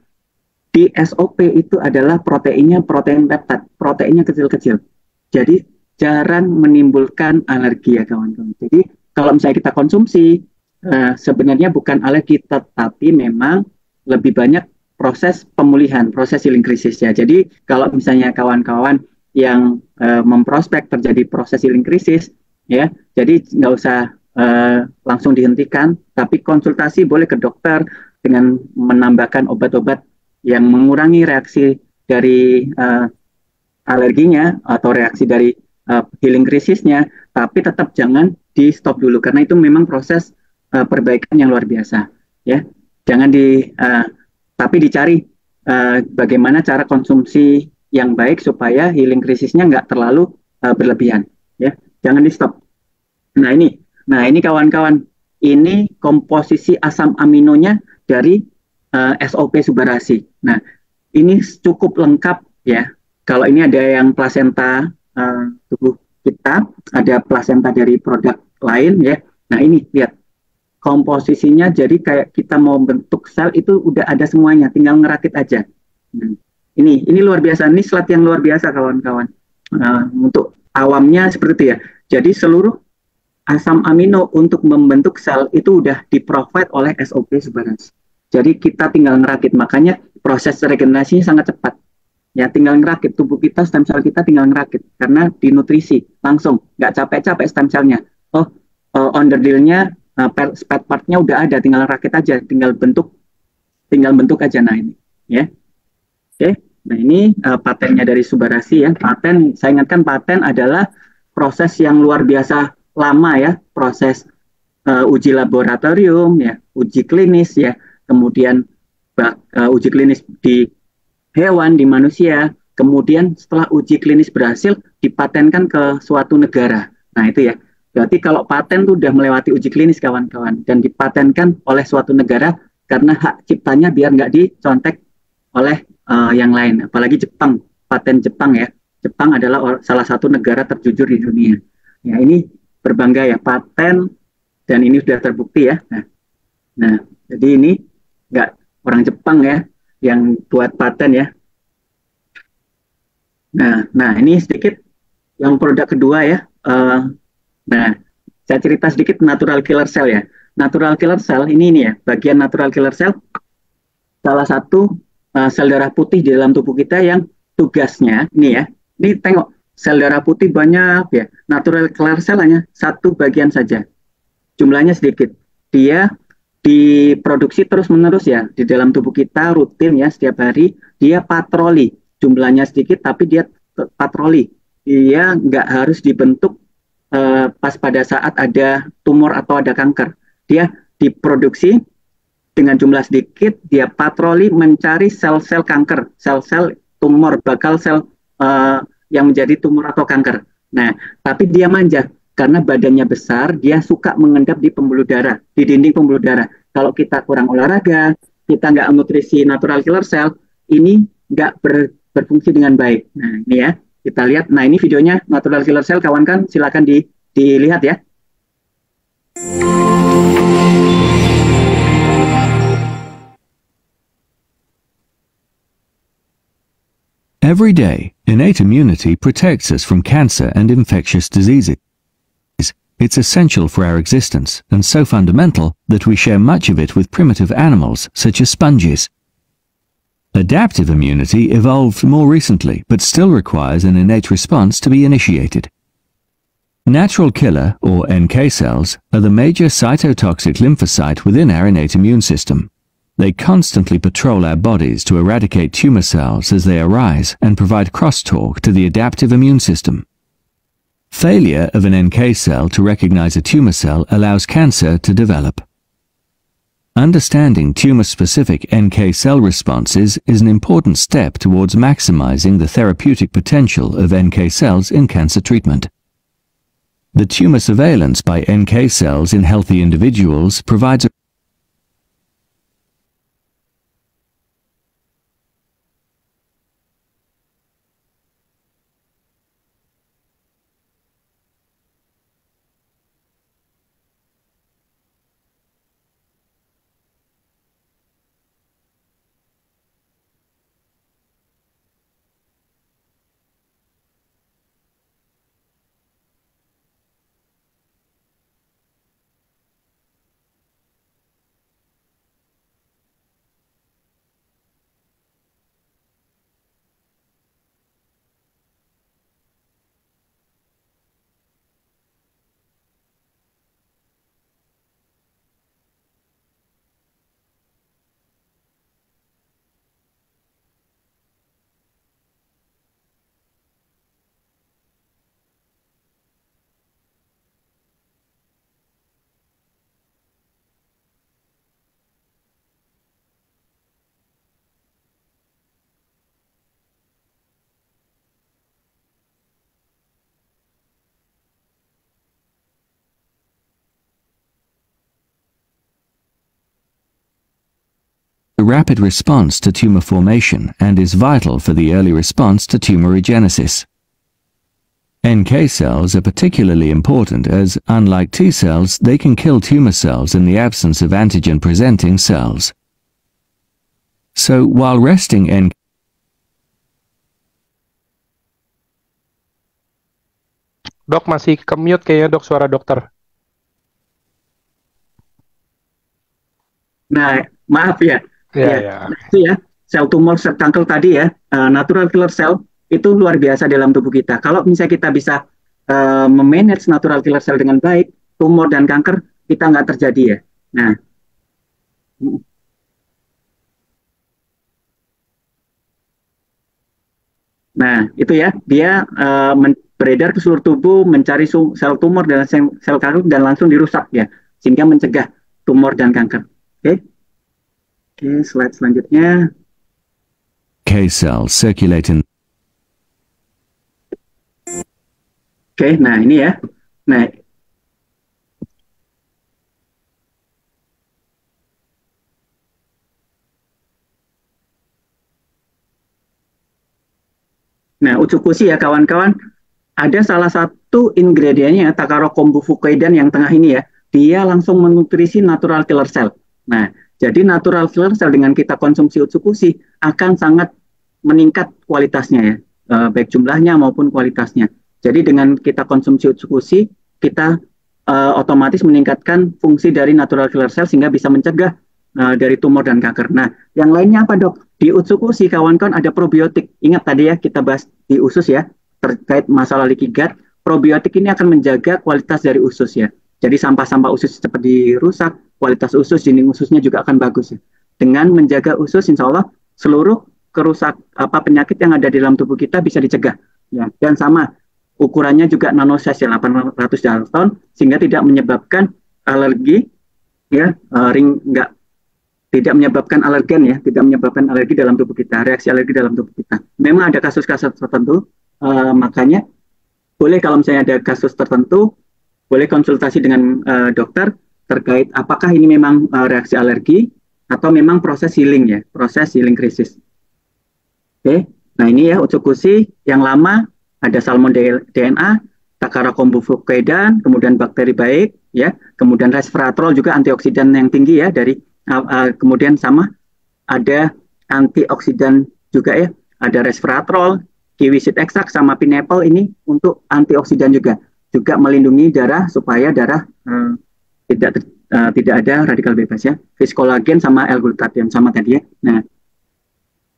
di SOP itu adalah proteinnya protein peptide, proteinnya kecil-kecil. Jadi jarang menimbulkan alergi ya kawan-kawan. Jadi kalau misalnya kita konsumsi, sebenarnya bukan alergi, tetapi memang lebih banyak proses pemulihan, proses healing krisis ya. Jadi kalau misalnya kawan-kawan yang memprospek terjadi proses healing krisis, ya, jadi nggak usah langsung dihentikan, tapi konsultasi boleh ke dokter dengan menambahkan obat-obat yang mengurangi reaksi dari alerginya atau reaksi dari healing krisisnya, tapi tetap jangan di stop dulu karena itu memang proses perbaikan yang luar biasa, ya. Jangan tapi dicari bagaimana cara konsumsi yang baik supaya healing krisisnya nggak terlalu berlebihan, ya. Jangan di stop. Nah ini kawan-kawan, ini komposisi asam aminonya dari SOP Subarasi. Nah, ini cukup lengkap ya. Kalau ini ada yang plasenta tubuh kita, ada plasenta dari produk lain ya. Nah, ini lihat komposisinya, jadi kayak kita mau bentuk sel itu udah ada semuanya, tinggal ngerakit aja. Nah, ini luar biasa, ini slide yang luar biasa kawan-kawan. Untuk awamnya seperti itu ya. Jadi seluruh asam amino untuk membentuk sel itu udah di-provide oleh SOP Subarasi. Jadi kita tinggal ngerakit, makanya proses regenerasinya sangat cepat. Ya tinggal ngerakit, tubuh kita, stem cell kita tinggal ngerakit. Karena dinutrisi, langsung, nggak capek-capek stem cell-nya. Underdeal-nya, spare part-nya udah ada, tinggal rakit aja, tinggal bentuk aja. Nah ini, ya. Oke, nah ini patennya dari Subarasi ya. Paten, saya ingatkan paten adalah proses yang luar biasa lama ya, proses uji laboratorium, ya, uji klinis ya. Kemudian uji klinis di hewan, di manusia, kemudian setelah uji klinis berhasil, dipatenkan ke suatu negara. Nah itu ya, berarti kalau paten itu sudah melewati uji klinis kawan-kawan, dan dipatenkan oleh suatu negara, karena hak ciptanya biar nggak dicontek oleh yang lain, apalagi Jepang paten Jepang ya. Jepang adalah salah satu negara terjujur di dunia. Ya, ini berbangga ya, paten, dan ini sudah terbukti ya. Nah, jadi ini nggak orang Jepang ya yang buat paten ya. Nah, ini sedikit yang produk kedua ya. Nah, saya cerita sedikit natural killer cell ya. Natural killer cell ini ya, bagian natural killer cell salah satu sel darah putih di dalam tubuh kita yang tugasnya ini ya. Ini tengok sel darah putih banyak ya. Natural killer cell hanya satu bagian saja. Jumlahnya sedikit. Dia diproduksi terus-menerus ya di dalam tubuh kita rutin ya setiap hari. Dia patroli. Jumlahnya sedikit tapi dia patroli. Dia nggak harus dibentuk pas pada saat ada tumor atau ada kanker. Dia diproduksi dengan jumlah sedikit, dia patroli mencari sel-sel kanker, sel-sel tumor, bakal sel yang menjadi tumor atau kanker. Nah, tapi dia manja, karena badannya besar, dia suka mengendap di pembuluh darah, di dinding pembuluh darah. Kalau kita kurang olahraga, kita nggak nutrisi natural killer cell, ini nggak berfungsi dengan baik. Nah, ini ya, kita lihat. Nah, ini videonya natural killer cell, kawan kan, silakan dilihat ya.
Every day, innate immunity protects us from cancer and infectious diseases. It's essential for our existence and so fundamental that we share much of it with primitive animals such as sponges. Adaptive immunity evolved more recently but still requires an innate response to be initiated. Natural killer, or NK cells, are the major cytotoxic lymphocyte within our innate immune system. They constantly patrol our bodies to eradicate tumor cells as they arise and provide crosstalk to the adaptive immune system. Failure of an NK cell to recognize a tumor cell allows cancer to develop. Understanding tumor-specific NK cell responses is an important step towards maximizing the therapeutic potential of NK cells in cancer treatment. The tumor surveillance by NK cells in healthy individuals provides a rapid response to tumor formation and is vital for the early response to tumorigenesis. NK cells are particularly important as, unlike T cells, they can kill tumor cells in the absence of antigen-presenting cells. So, while resting NK
Dok, masih ke-mute kayaknya dok suara dokter.
Nah, maaf ya.
Ya.
Nah, itu ya, sel tumor, sel kanker tadi ya, natural killer cell itu luar biasa dalam tubuh kita. Kalau misalnya kita bisa memanage natural killer cell dengan baik, tumor dan kanker kita nggak terjadi ya. Nah, itu ya, dia beredar ke seluruh tubuh, mencari sel tumor dan sel kanker dan langsung dirusak ya, sehingga mencegah tumor dan kanker. Oke. Oke, slide selanjutnya.
K cells circulate in.
Oke, nah ini ya. Nah, Utsukushi ya kawan-kawan, ada salah satu ingredientnya Takaro Kombu Fukoidan yang tengah ini ya, dia langsung menutrisi natural killer cell. Nah, jadi natural killer cell dengan kita konsumsi Utsukushi akan sangat meningkat kualitasnya ya, baik jumlahnya maupun kualitasnya. Jadi dengan kita konsumsi Utsukushi, kita otomatis meningkatkan fungsi dari natural killer cell sehingga bisa mencegah dari tumor dan kanker. Nah, yang lainnya apa dok? Di Utsukushi kawan-kawan ada probiotik. Ingat tadi ya kita bahas di usus ya terkait masalah leaky gut. Probiotik ini akan menjaga kualitas dari usus ya. Jadi sampah-sampah usus cepat dirusak, kualitas usus, dinding ususnya juga akan bagus ya. Dengan menjaga usus, insya Allah seluruh penyakit yang ada di dalam tubuh kita bisa dicegah ya. Dan sama ukurannya juga nanosize ya 800 Dalton sehingga tidak menyebabkan alergi ya, tidak menyebabkan alergen ya, tidak menyebabkan alergi dalam tubuh kita, reaksi alergi dalam tubuh kita. Memang ada kasus-kasus tertentu, makanya boleh kalau misalnya ada kasus tertentu, boleh konsultasi dengan dokter terkait apakah ini memang reaksi alergi atau memang proses healing ya, proses healing krisis. Oke, nah ini ya Utsukushi yang lama ada salmon DNA, Takara Kombu Fukoidan, kemudian bakteri baik ya, kemudian resveratrol juga antioksidan yang tinggi ya dari kemudian sama ada antioksidan juga ya, ada resveratrol, kiwi seed extract sama pineapple ini untuk antioksidan juga melindungi darah supaya darah tidak ada radikal bebas ya. Fiskolagen sama L-glutathione sama tadi ya. Nah,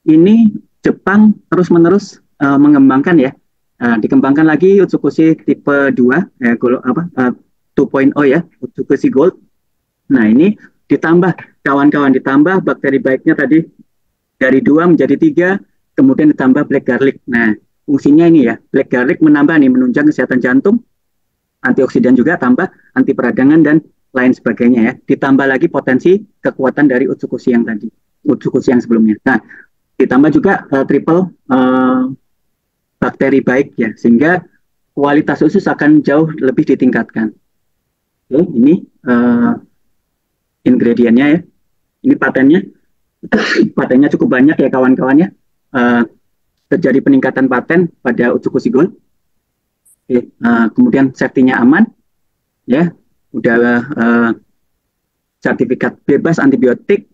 ini Jepang terus-menerus mengembangkan ya. Dikembangkan lagi Utsukushi tipe 2 ya, 2.0 ya, Utsukushi Gold. Nah, ini ditambah kawan-kawan, ditambah bakteri baiknya tadi dari 2 menjadi 3, kemudian ditambah black garlic. Nah, fungsinya ini ya, black garlic menunjang kesehatan jantung, antioksidan juga tambah, anti peradangan dan lain sebagainya ya. Ditambah lagi potensi kekuatan dari Utsukushi yang tadi, Utsukushi yang sebelumnya. Nah, ditambah juga triple bakteri baik ya, sehingga kualitas usus akan jauh lebih ditingkatkan. Oke, ini ingredientnya ya. Ini patennya cukup banyak ya kawan-kawan ya. Terjadi peningkatan paten pada Utsukushi Gold. Oke, kemudian safety-nya aman ya. Udah sertifikat bebas antibiotik,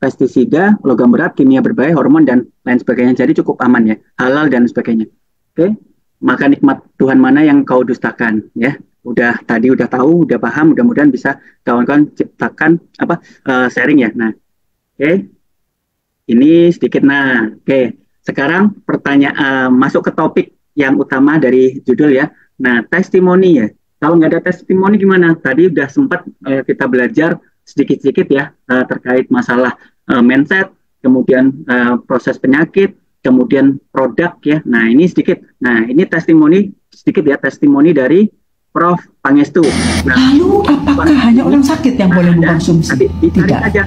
pestisida, logam berat, kimia berbahaya, hormon dan lain sebagainya. Jadi cukup aman ya, halal dan sebagainya. Oke, maka nikmat Tuhan mana yang kau dustakan ya. Udah tahu, udah paham, mudah-mudahan bisa kawan-kawan ciptakan sharing ya. Nah, oke. Ini sedikit. Nah, oke. Sekarang pertanyaan masuk ke topik yang utama dari judul ya. Nah, testimoni ya. Kalau nggak ada testimoni gimana? Tadi udah sempat kita belajar sedikit-sedikit ya terkait masalah mindset, kemudian proses penyakit, kemudian produk ya. Nah, ini sedikit. Nah, ini testimoni sedikit ya, testimoni dari Prof. Pangestu. Nah,
lalu apakah hanya orang sakit yang boleh mengkonsumsi?
Tidak. Aja.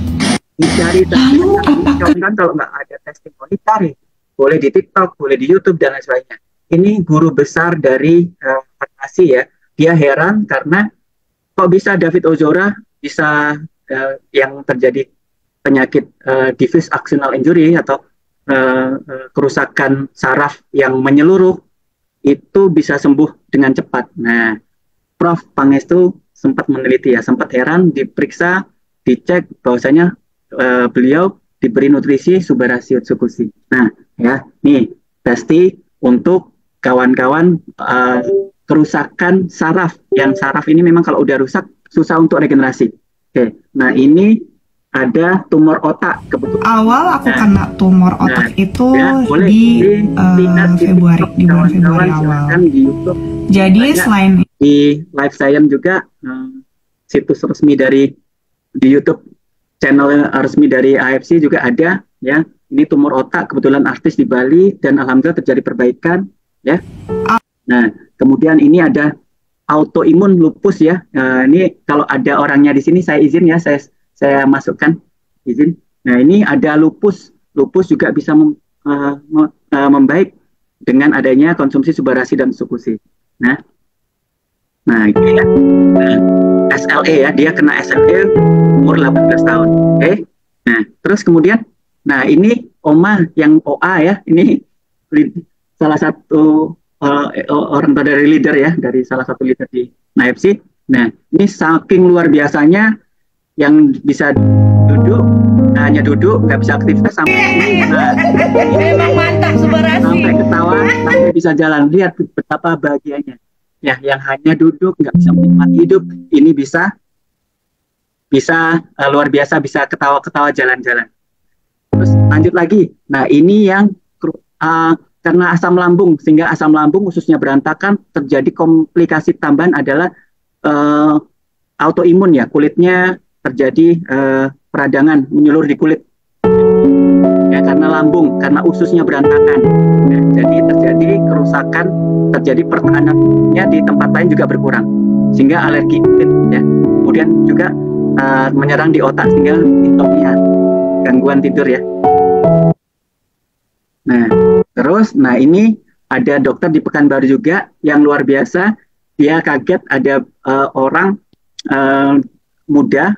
Dicari
lalu apakah
kan kalau nggak ada testimoni cari. Boleh di TikTok, boleh di YouTube dan lain sebagainya. Ini guru besar dari farmasi ya. Dia heran karena kok bisa David Ozora bisa yang terjadi penyakit diffuse axonal injury atau kerusakan saraf yang menyeluruh itu bisa sembuh dengan cepat. Nah, Prof. Pangestu sempat meneliti ya, sempat heran, diperiksa, dicek bahwasanya beliau diberi nutrisi Subarashi Utsukushi. Nah, ya, nih pasti untuk kawan-kawan kerusakan saraf. Yang saraf ini memang kalau udah rusak susah untuk regenerasi. Oke, nah ini ada tumor otak kebetulan.
Awal aku kena tumor otak itu ya, di Februari, di bulan Februari awal. Di YouTube. Jadi selain
di Life Science juga situs resmi di YouTube, channel resmi dari AFC juga ada ya. Ini tumor otak kebetulan artis di Bali dan alhamdulillah terjadi perbaikan ya. Nah, kemudian ini ada autoimun lupus ya. Ini kalau ada orangnya di sini saya izin ya, saya masukkan izin. Nah, ini ada lupus juga bisa membaik dengan adanya konsumsi Subarashi dan Utsukushi. Nah ini ya. Nah, SLE ya, dia kena SLE umur 18 tahun. Oke. Nah, terus kemudian, nah ini Oma yang OA ya, ini salah satu orang dari leader ya, dari salah satu leader di NAFC. Nah, ini saking luar biasanya yang bisa duduk, hanya duduk, nggak bisa aktivitas sampai ini. Nah,
memang mantap Subarasi.
Sampai ketawa, sampai bisa jalan. Lihat betapa bahagianya. Ya, yang hanya duduk, nggak bisa menikmati hidup, ini bisa luar biasa, bisa ketawa-ketawa jalan-jalan. Terus lanjut lagi. Nah, ini yang karena asam lambung, sehingga asam lambung khususnya berantakan, terjadi komplikasi tambahan adalah autoimun ya, kulitnya terjadi peradangan menyulur di kulit ya, karena lambung, karena ususnya berantakan ya, jadi terjadi kerusakan, terjadi pertahanannya di tempat lain juga berkurang sehingga alergi kulit ya, kemudian juga menyerang di otak sehingga insomnia, gangguan tidur ya. Nah terus, nah ini ada dokter di Pekanbaru juga yang luar biasa, dia kaget ada orang muda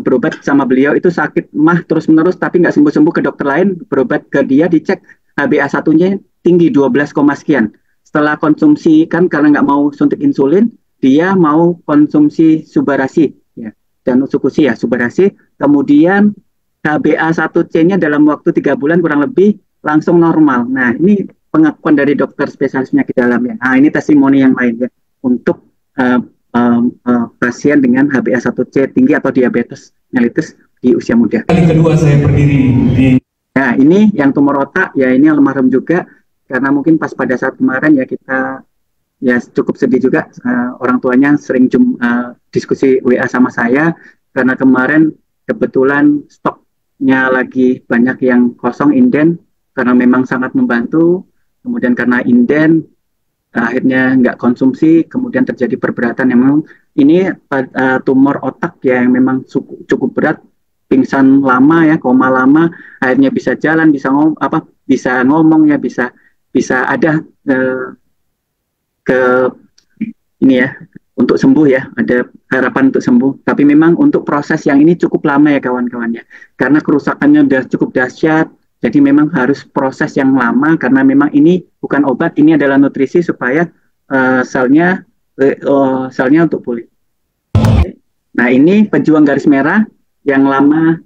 berobat sama beliau itu sakit mah terus-menerus tapi nggak sembuh-sembuh, ke dokter lain berobat ke dia, dicek HbA1-nya tinggi 12, sekian. Setelah konsumsi kan karena nggak mau suntik insulin, dia mau konsumsi Subarasi ya, dan Utsukushi ya, Subarasi, kemudian HbA1c-nya dalam waktu 3 bulan kurang lebih langsung normal. Nah ini pengakuan dari dokter spesialis penyakit dalam ya. Nah ini testimoni yang lain ya untuk pasien dengan HbA1c tinggi atau diabetes mellitus di usia muda.
Kali kedua saya berdiri di...
Nah ini yang tumor otak ya, ini almarhum juga, karena mungkin pas pada saat kemarin ya kita ya cukup sedih juga, orang tuanya sering diskusi WA sama saya, karena kemarin kebetulan stoknya lagi banyak yang kosong inden, karena memang sangat membantu, kemudian karena inden akhirnya nggak konsumsi, kemudian terjadi perberatan yang memang ini tumor otak ya, yang memang cukup berat, pingsan lama ya, koma lama, akhirnya bisa jalan, bisa ngomong ya, bisa ada ini ya, untuk sembuh ya, ada harapan untuk sembuh. Tapi memang untuk proses yang ini cukup lama ya kawan-kawannya, karena kerusakannya udah cukup dahsyat. Jadi memang harus proses yang lama, karena memang ini bukan obat, ini adalah nutrisi supaya selnya untuk pulih. Nah ini pejuang garis merah yang lama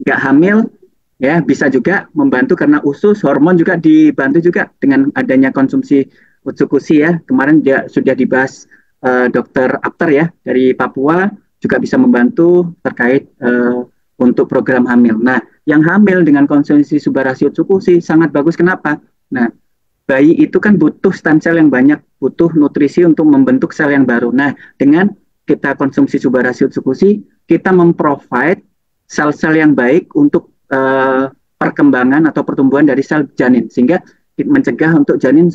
nggak hamil ya, bisa juga membantu karena usus, hormon juga dibantu juga dengan adanya konsumsi Utsukushi ya. Kemarin sudah dibahas dokter Apter ya dari Papua, juga bisa membantu terkait untuk program hamil. Nah, yang hamil dengan konsumsi Subarasi Utsukushi sangat bagus. Kenapa? Nah, bayi itu kan butuh stem cell yang banyak, butuh nutrisi untuk membentuk sel yang baru. Nah, dengan kita konsumsi Subarasi Utsukushi, kita memprovide sel-sel yang baik untuk perkembangan atau pertumbuhan dari sel janin, sehingga mencegah untuk janin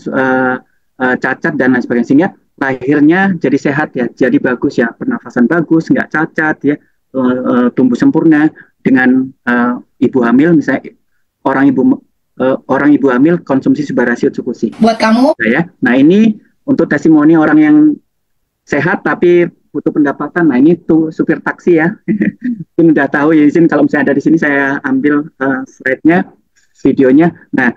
cacat dan lain sebagainya, sehingga lahirnya jadi sehat ya, jadi bagus ya, pernafasan bagus, nggak cacat ya, tumbuh sempurna. Dengan ibu hamil misalnya, orang ibu hamil konsumsi Subarasi Utsukushi.
Buat kamu
ya. Nah ini untuk testimoni orang yang sehat tapi butuh pendapatan. Nah ini tuh supir taksi ya. Mungkin udah tahu ya, izin kalau misalnya ada di sini saya ambil slide-nya, videonya. Nah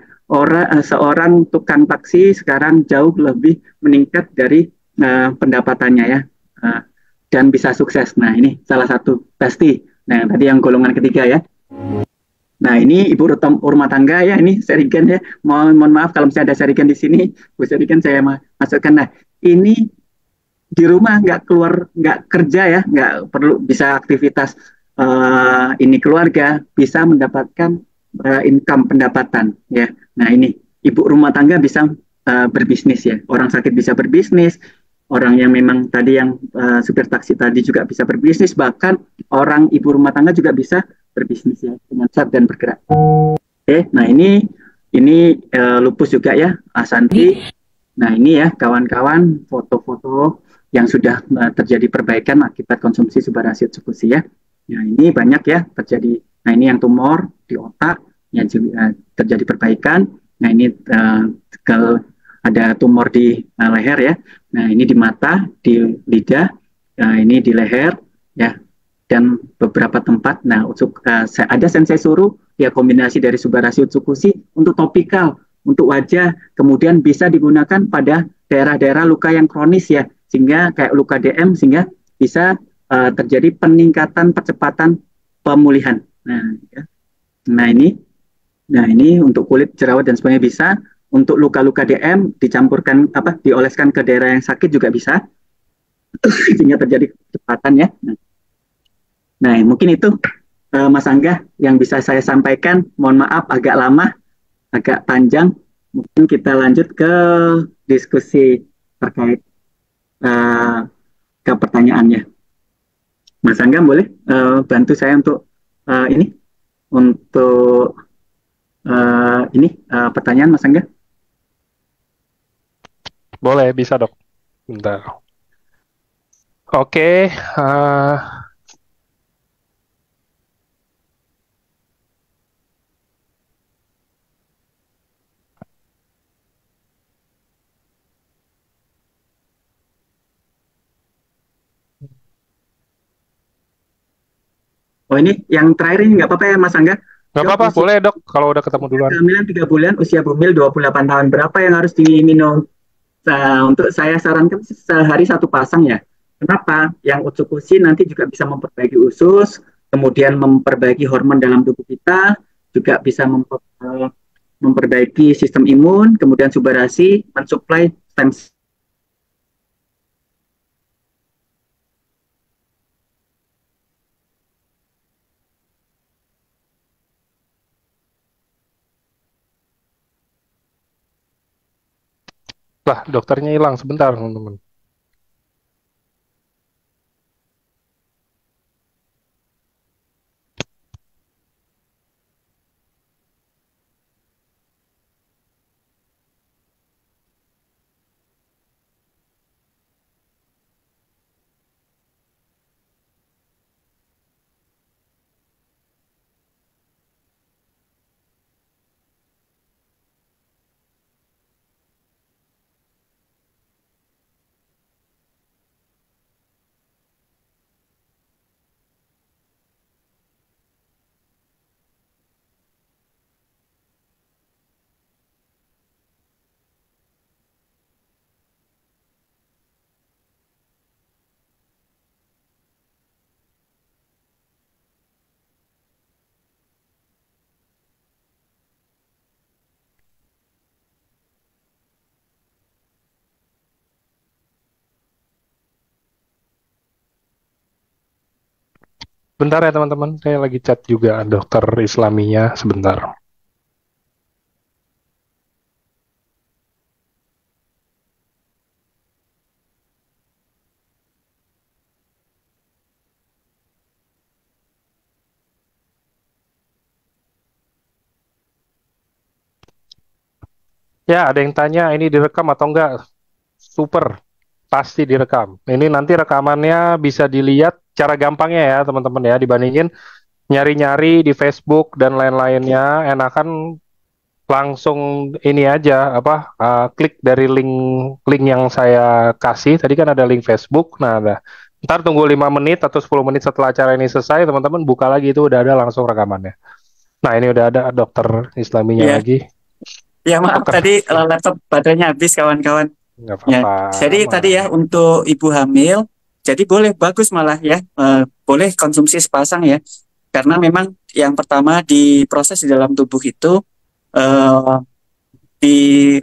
seorang tukang taksi sekarang jauh lebih meningkat dari pendapatannya ya, dan bisa sukses. Nah ini salah satu pasti. Nah, tadi yang golongan ketiga ya. Nah, ini ibu rumah tangga ya, ini Serigen ya. Mohon maaf kalau misalnya ada Serigen di sini, Bu Serigen saya masukkan. Nah, ini di rumah nggak kerja ya, nggak perlu, bisa aktivitas ini keluarga, bisa mendapatkan income, pendapatan ya. Nah, ini ibu rumah tangga bisa berbisnis ya. Orang sakit bisa berbisnis. Orang yang memang tadi yang supir taksi tadi juga bisa berbisnis, bahkan orang ibu rumah tangga juga bisa berbisnis ya, dengan sehat dan bergerak. Oke, nah ini lupus juga ya, Asanti. Nah ini ya kawan-kawan, foto-foto yang sudah terjadi perbaikan akibat konsumsi Subarasi Utsukushi ya. Nah ini banyak ya terjadi. Nah ini yang tumor di otak yang terjadi perbaikan. Nah ini ada tumor di leher ya. Nah ini di mata, di lidah, ini di leher ya, dan beberapa tempat. Nah ada sensei suruh ya, kombinasi dari Subarasi Utsukushi untuk topikal, untuk wajah, kemudian bisa digunakan pada daerah-daerah luka yang kronis ya, sehingga kayak luka DM sehingga bisa terjadi peningkatan percepatan pemulihan. Nah, ya. Nah ini untuk kulit jerawat dan sebagainya bisa. Untuk luka-luka DM dicampurkan dioleskan ke daerah yang sakit juga bisa, sehingga terjadi kecepatan ya. Nah mungkin itu Mas Angga yang bisa saya sampaikan. Mohon maaf agak lama, agak panjang. Mungkin kita lanjut ke diskusi terkait ke pertanyaannya. Mas Angga boleh bantu saya untuk pertanyaan Mas Angga?
Boleh, bisa dok. Bentar. Oke.
Oh ini yang terakhir ini nggak apa-apa ya Mas Angga?
Nggak apa-apa, boleh dok, kalau udah ketemu duluan.
Kehamilan 3 bulan, usia bumil 28 tahun. Berapa yang harus diminum? Untuk saya sarankan sehari 1 pasang ya. Kenapa? Yang Utsukushi nanti juga bisa memperbaiki usus, kemudian memperbaiki hormon dalam tubuh kita, juga bisa memperbaiki sistem imun, kemudian Subarasi mensuplai stem cell.
Lah, dokternya hilang sebentar, teman-teman. Bentar ya teman-teman, saya lagi chat juga dokter Islaminya sebentar. Ya, ada yang tanya ini direkam atau enggak? Super, pasti direkam. Ini nanti rekamannya bisa dilihat cara gampangnya ya teman-teman ya, dibandingin nyari-nyari di Facebook dan lain-lainnya. Enakan langsung ini aja klik dari link yang saya kasih. Tadi kan ada link Facebook. Nah, ntar tunggu 5 menit atau 10 menit setelah acara ini selesai, teman-teman buka lagi, itu udah ada langsung rekamannya. Nah, ini udah ada dokter Islaminya lagi.
Ya maaf tadi laptop baterainya habis kawan-kawan.
Nggak apa-apa.
Ya, jadi tadi ya untuk ibu hamil, jadi boleh bagus malah ya, boleh konsumsi sepasang ya, karena memang yang pertama diproses di dalam tubuh itu di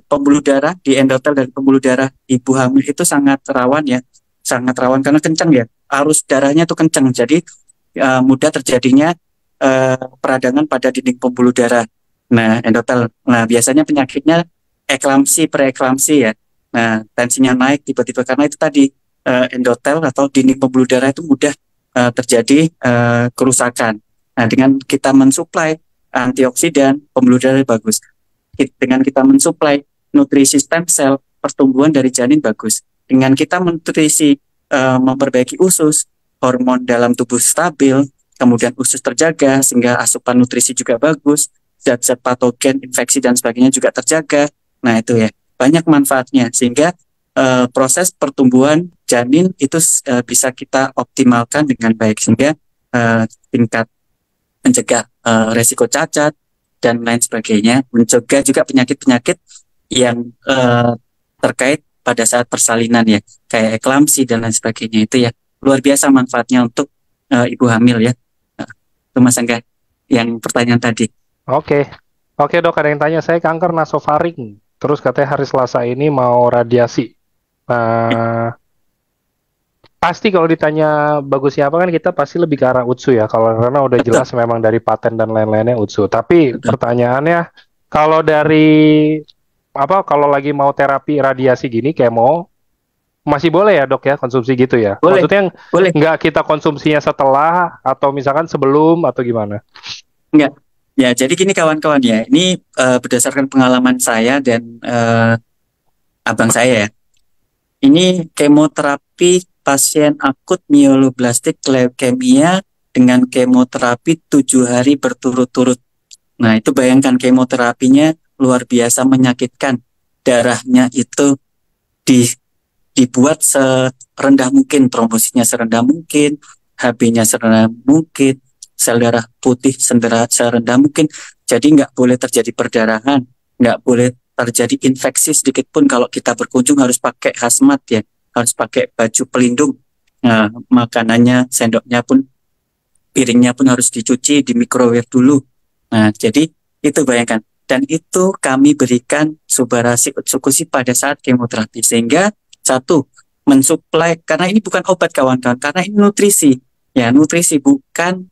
pembuluh darah, di endotel dan pembuluh darah ibu hamil itu sangat rawan ya, sangat rawan karena kencang ya, arus darahnya itu kencang, jadi mudah terjadinya peradangan pada dinding pembuluh darah. Nah, endotel. Nah, biasanya penyakitnya eklamsi, preeklamsi ya. Nah, tensinya naik tiba-tiba karena itu tadi endotel atau dinding pembuluh darah itu mudah terjadi kerusakan. Nah, dengan kita mensuplai antioksidan, pembuluh darah bagus. Dengan kita mensuplai nutrisi stem cell, pertumbuhan dari janin bagus. Dengan kita nutrisi memperbaiki usus, hormon dalam tubuh stabil, kemudian usus terjaga sehingga asupan nutrisi juga bagus, zat-zat patogen, infeksi dan sebagainya juga terjaga. Nah itu ya, banyak manfaatnya sehingga proses pertumbuhan janin itu bisa kita optimalkan dengan baik sehingga tingkat mencegah resiko cacat,
dan lain sebagainya, mencegah juga penyakit-penyakit yang terkait pada saat persalinan ya, kayak eklamsi dan lain sebagainya. Itu ya luar biasa manfaatnya untuk ibu hamil ya. Itu Mas Angga yang pertanyaan tadi.
Oke, dok, ada yang tanya, saya kanker nasofaring, terus katanya hari Selasa ini mau radiasi. Pasti kalau ditanya bagusnya apa kan kita pasti lebih ke arah UTSU ya, karena udah jelas memang dari paten dan lain-lainnya UTSU. Tapi pertanyaannya, kalau kalau lagi mau terapi radiasi gini kemo, masih boleh ya dok ya konsumsi gitu ya?
Boleh.
Maksudnya
Boleh.
nggak kita konsumsinya setelah atau misalkan sebelum atau gimana?
Enggak. Ya, jadi gini kawan-kawan ya, ini berdasarkan pengalaman saya dan abang saya ya. Ini kemoterapi pasien akut myeloblastik leukemia dengan kemoterapi 7 hari berturut-turut. Nah, itu bayangkan kemoterapinya luar biasa menyakitkan. Darahnya itu dibuat serendah mungkin, trombositnya serendah mungkin, HB-nya serendah mungkin, sel darah putih serendah mungkin. Jadi nggak boleh terjadi perdarahan, nggak boleh terjadi infeksi sedikit pun. Kalau kita berkunjung harus pakai hazmat ya, harus pakai baju pelindung. Nah, makanannya, sendoknya pun, piringnya pun harus dicuci, di microwave dulu. Nah, jadi itu bayangkan. Dan itu kami berikan Subarasi Utsukushi pada saat kemoterapi. Sehingga satu, mensuplai, karena ini bukan obat kawan-kawan, karena ini nutrisi. Ya, nutrisi bukan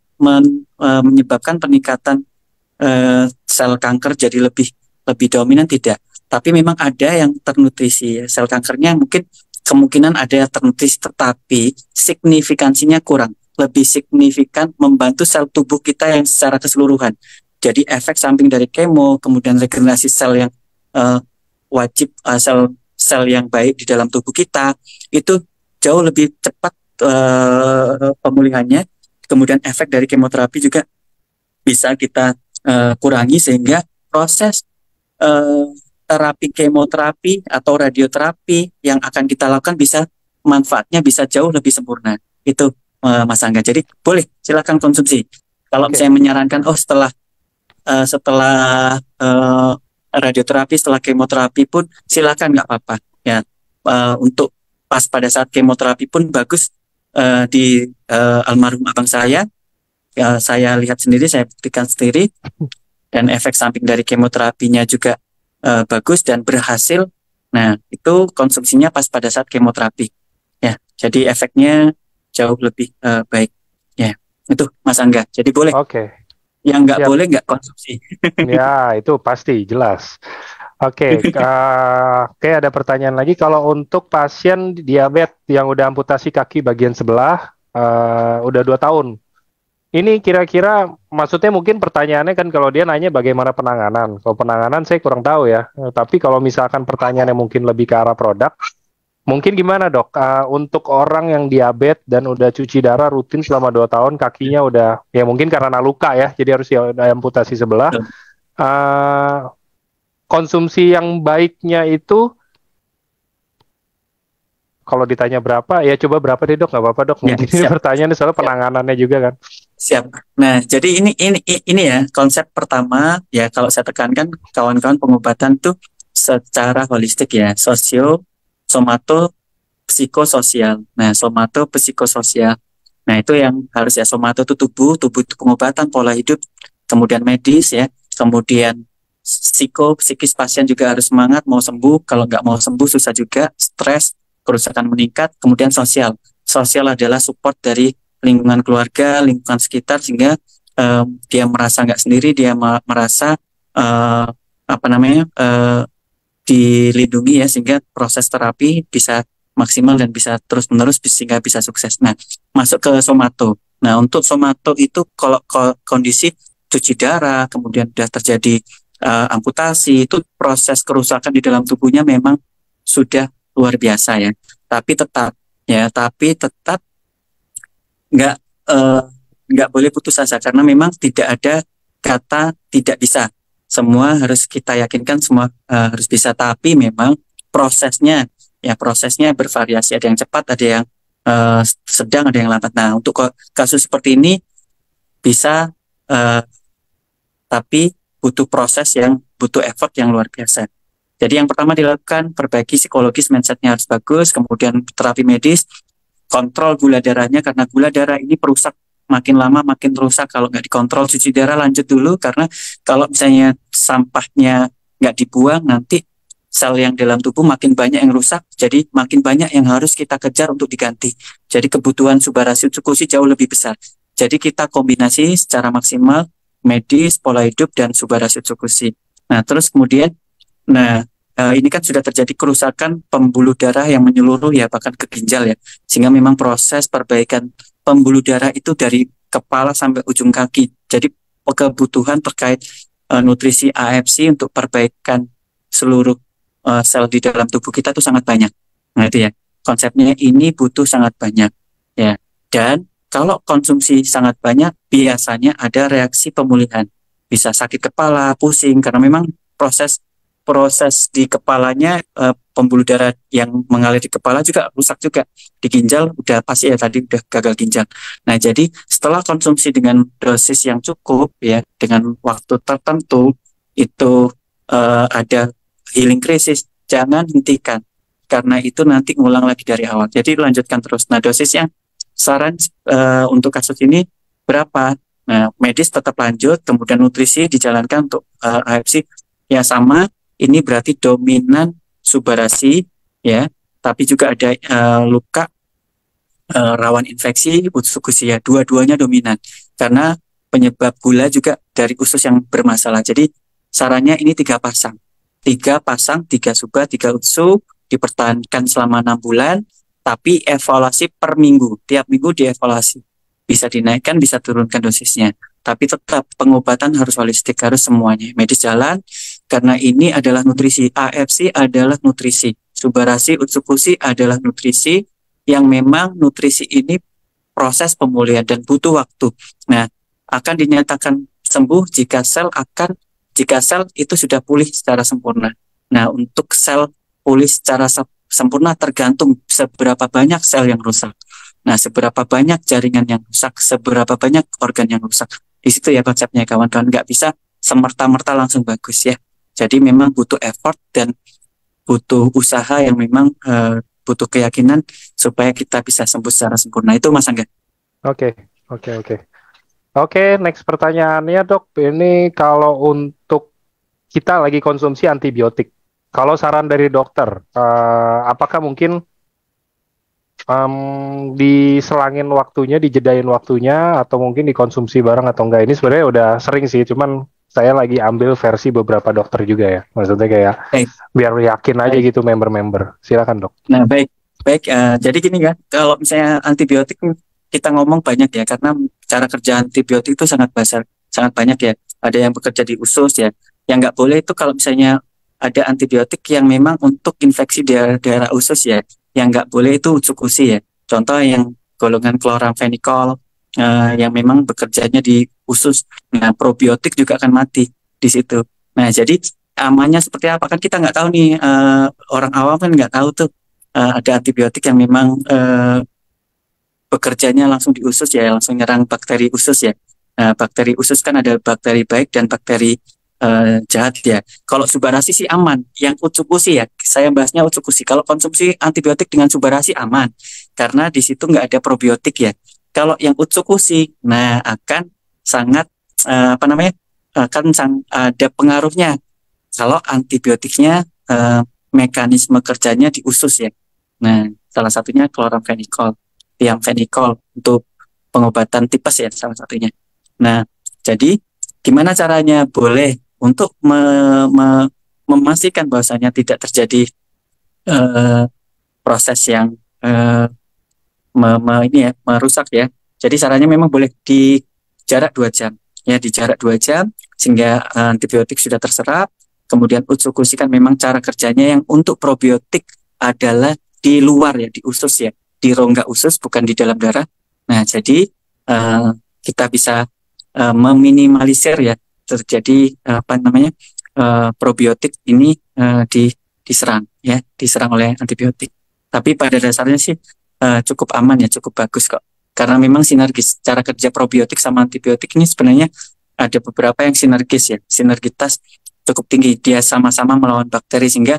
menyebabkan peningkatan sel kanker jadi lebih dominan, tidak. Tapi memang ada yang ternutrisi ya. Sel kankernya mungkin kemungkinan ada yang ternutrisi, tetapi signifikansinya kurang. Lebih signifikan membantu sel tubuh kita yang secara keseluruhan. Jadi efek samping dari kemo, kemudian regenerasi sel yang wajib, sel yang baik di dalam tubuh kita, itu jauh lebih cepat pemulihannya. Kemudian efek dari kemoterapi juga bisa kita kurangi, sehingga proses terapi kemoterapi atau radioterapi yang akan kita lakukan manfaatnya bisa jauh lebih sempurna. Itu Mas Angga. Jadi boleh silakan konsumsi. Kalau saya menyarankan setelah radioterapi, setelah kemoterapi pun silakan, nggak apa-apa ya. Untuk pas pada saat kemoterapi pun bagus. Di almarhum abang saya lihat sendiri, saya buktikan sendiri, dan efek samping dari kemoterapinya juga bagus dan berhasil. Nah, itu konsumsinya pas pada saat kemoterapi ya, jadi efeknya jauh lebih baik ya. Itu Mas Angga, jadi boleh. Yang nggak boleh nggak konsumsi.
Ya, itu pasti jelas. Oke, ada pertanyaan lagi. Kalau untuk pasien diabetes yang udah amputasi kaki bagian sebelah, udah 2 tahun, ini kira-kira, maksudnya mungkin pertanyaannya kan kalau dia nanya bagaimana penanganan. Kalau penanganan saya kurang tahu ya. Tapi kalau misalkan pertanyaannya mungkin lebih ke arah produk, mungkin gimana dok? Untuk orang yang diabetes dan udah cuci darah rutin selama 2 tahun, kakinya udah, ya mungkin karena luka ya, jadi harus amputasi sebelah. Konsumsi yang baiknya itu, kalau ditanya berapa, ya coba berapa deh dok, nggak apa-apa dok. Mungkin ini pertanyaannya soal penanganannya juga kan.
Siap. Nah, jadi ini ya konsep pertama ya, kalau saya tekankan kawan-kawan, pengobatan tuh secara holistik ya, somato, psikososial. Nah, somato, psikososial. Nah, itu yang harus ya. Somato itu tubuh itu pengobatan, pola hidup, kemudian medis ya, kemudian psikis, pasien juga harus semangat mau sembuh. Kalau nggak mau sembuh susah juga, stres, kerusakan meningkat. Kemudian sosial adalah support dari lingkungan keluarga, lingkungan sekitar, sehingga dia merasa nggak sendiri, dia merasa dilindungi ya, sehingga proses terapi bisa maksimal dan bisa terus menerus sehingga bisa sukses. Nah, masuk ke somato. Nah, untuk somato itu kalau kondisi cuci darah, kemudian sudah terjadi amputasi, itu proses kerusakan di dalam tubuhnya memang sudah luar biasa ya. Tapi tetap nggak boleh putus asa, karena memang tidak ada kata tidak bisa. Semua harus kita yakinkan, semua harus bisa. Tapi memang prosesnya bervariasi. Ada yang cepat, ada yang sedang, ada yang lambat. Nah, untuk kasus seperti ini bisa, tapi butuh proses yang butuh effort yang luar biasa. Jadi yang pertama dilakukan, perbaiki psikologis, mindsetnya harus bagus, kemudian terapi medis, kontrol gula darahnya, karena gula darah ini perusak, makin lama makin rusak kalau nggak dikontrol. Cuci darah lanjut dulu, karena kalau misalnya sampahnya nggak dibuang, nanti sel yang dalam tubuh makin banyak yang rusak, jadi makin banyak yang harus kita kejar untuk diganti. Jadi kebutuhan Subarashi Utsukushi jauh lebih besar. Jadi kita kombinasi secara maksimal medis, pola hidup, dan Subarashi Utsukushi. Nah, terus kemudian, ini kan sudah terjadi kerusakan pembuluh darah yang menyeluruh ya, bahkan ke ginjal ya. Sehingga memang proses perbaikan pembuluh darah itu dari kepala sampai ujung kaki. Jadi kebutuhan terkait nutrisi AFC untuk perbaikan seluruh sel di dalam tubuh kita itu sangat banyak. Nah itu ya, konsepnya ini butuh sangat banyak ya. Dan kalau konsumsi sangat banyak, biasanya ada reaksi pemulihan. Bisa sakit kepala, pusing, karena memang proses di kepalanya, pembuluh darah yang mengalir di kepala juga rusak juga. Di ginjal udah pasti ya, tadi udah gagal ginjal. Nah jadi setelah konsumsi dengan dosis yang cukup ya, dengan waktu tertentu, itu ada healing krisis, jangan hentikan, karena itu nanti ngulang lagi dari awal. Jadi lanjutkan terus. Nah dosisnya, saran untuk kasus ini berapa? Nah medis tetap lanjut, kemudian nutrisi dijalankan untuk AFC ya sama. Ini berarti dominan Subarashi ya, tapi juga ada luka, rawan infeksi, Utsukushi ya, dua-duanya dominan karena penyebab gula juga dari usus yang bermasalah. Jadi sarannya ini 3 pasang, 3 suba, 3 utsu, dipertahankan selama 6 bulan, tapi evaluasi per minggu, tiap minggu dievaluasi, bisa dinaikkan, bisa turunkan dosisnya. Tapi tetap pengobatan harus holistik, harus semuanya. Medis jalan, karena ini adalah nutrisi. AFC adalah nutrisi. Subarashi Utsukushi adalah nutrisi yang memang nutrisi ini proses pemulihan dan butuh waktu. Nah, akan dinyatakan sembuh jika sel itu sudah pulih secara sempurna. Nah, untuk sel pulih secara sempurna tergantung seberapa banyak sel yang rusak. Nah, seberapa banyak jaringan yang rusak, seberapa banyak organ yang rusak. Di situ ya konsepnya kawan-kawan, nggak bisa semerta-merta langsung bagus ya. Jadi memang butuh effort dan butuh usaha yang memang butuh keyakinan supaya kita bisa sembuh secara sempurna. Itu Mas Angga.
Oke, next pertanyaannya dok, ini kalau untuk kita lagi konsumsi antibiotik, kalau saran dari dokter, apakah mungkin diselangin waktunya, dijedain waktunya, atau mungkin dikonsumsi bareng atau enggak? Ini sebenarnya udah sering sih, cuman saya lagi ambil versi beberapa dokter juga ya, maksudnya kayak biar yakin aja gitu member-member. Silakan dok.
Nah baik, jadi gini kan, kalau misalnya antibiotik kita ngomong banyak ya, karena cara kerja antibiotik itu sangat banyak ya. Ada yang bekerja di usus ya, yang nggak boleh itu kalau misalnya ada antibiotik yang memang untuk infeksi daerah usus ya, yang nggak boleh itu Utsukushi ya. Contoh yang golongan chloramphenicol yang memang bekerjanya di usus. Nah, probiotik juga akan mati di situ. Nah, jadi amannya seperti apa kan kita nggak tahu nih, orang awam kan nggak tahu tuh ada antibiotik yang memang bekerjanya langsung di usus ya, langsung nyerang bakteri usus ya. Bakteri usus kan ada bakteri baik dan bakteri jahat ya. Kalau Subarashi sih aman. Yang Utsukushi ya, saya bahasnya Utsukushi. Kalau konsumsi antibiotik dengan Subarashi aman, karena di situ nggak ada probiotik ya. Kalau yang Utsukushi, nah akan sangat ada pengaruhnya. Kalau antibiotiknya mekanisme kerjanya di usus ya. Nah, salah satunya chloramphenicol, thiamphenicol untuk pengobatan tipes ya salah satunya. Nah, jadi gimana caranya boleh untuk memastikan bahwasanya tidak terjadi proses yang merusak ya. Jadi sarannya memang boleh di jarak 2 jam ya, di jarak 2 jam sehingga antibiotik sudah terserap. Kemudian Utsukushi kan memang cara kerjanya yang untuk probiotik adalah di luar ya, di usus ya, di rongga usus bukan di dalam darah. Nah, jadi kita bisa meminimalisir ya terjadi probiotik ini diserang oleh antibiotik. Tapi pada dasarnya sih cukup aman ya, cukup bagus kok. Karena memang sinergis cara kerja probiotik sama antibiotik ini sebenarnya ada beberapa yang sinergis ya, sinergitas cukup tinggi, dia sama-sama melawan bakteri sehingga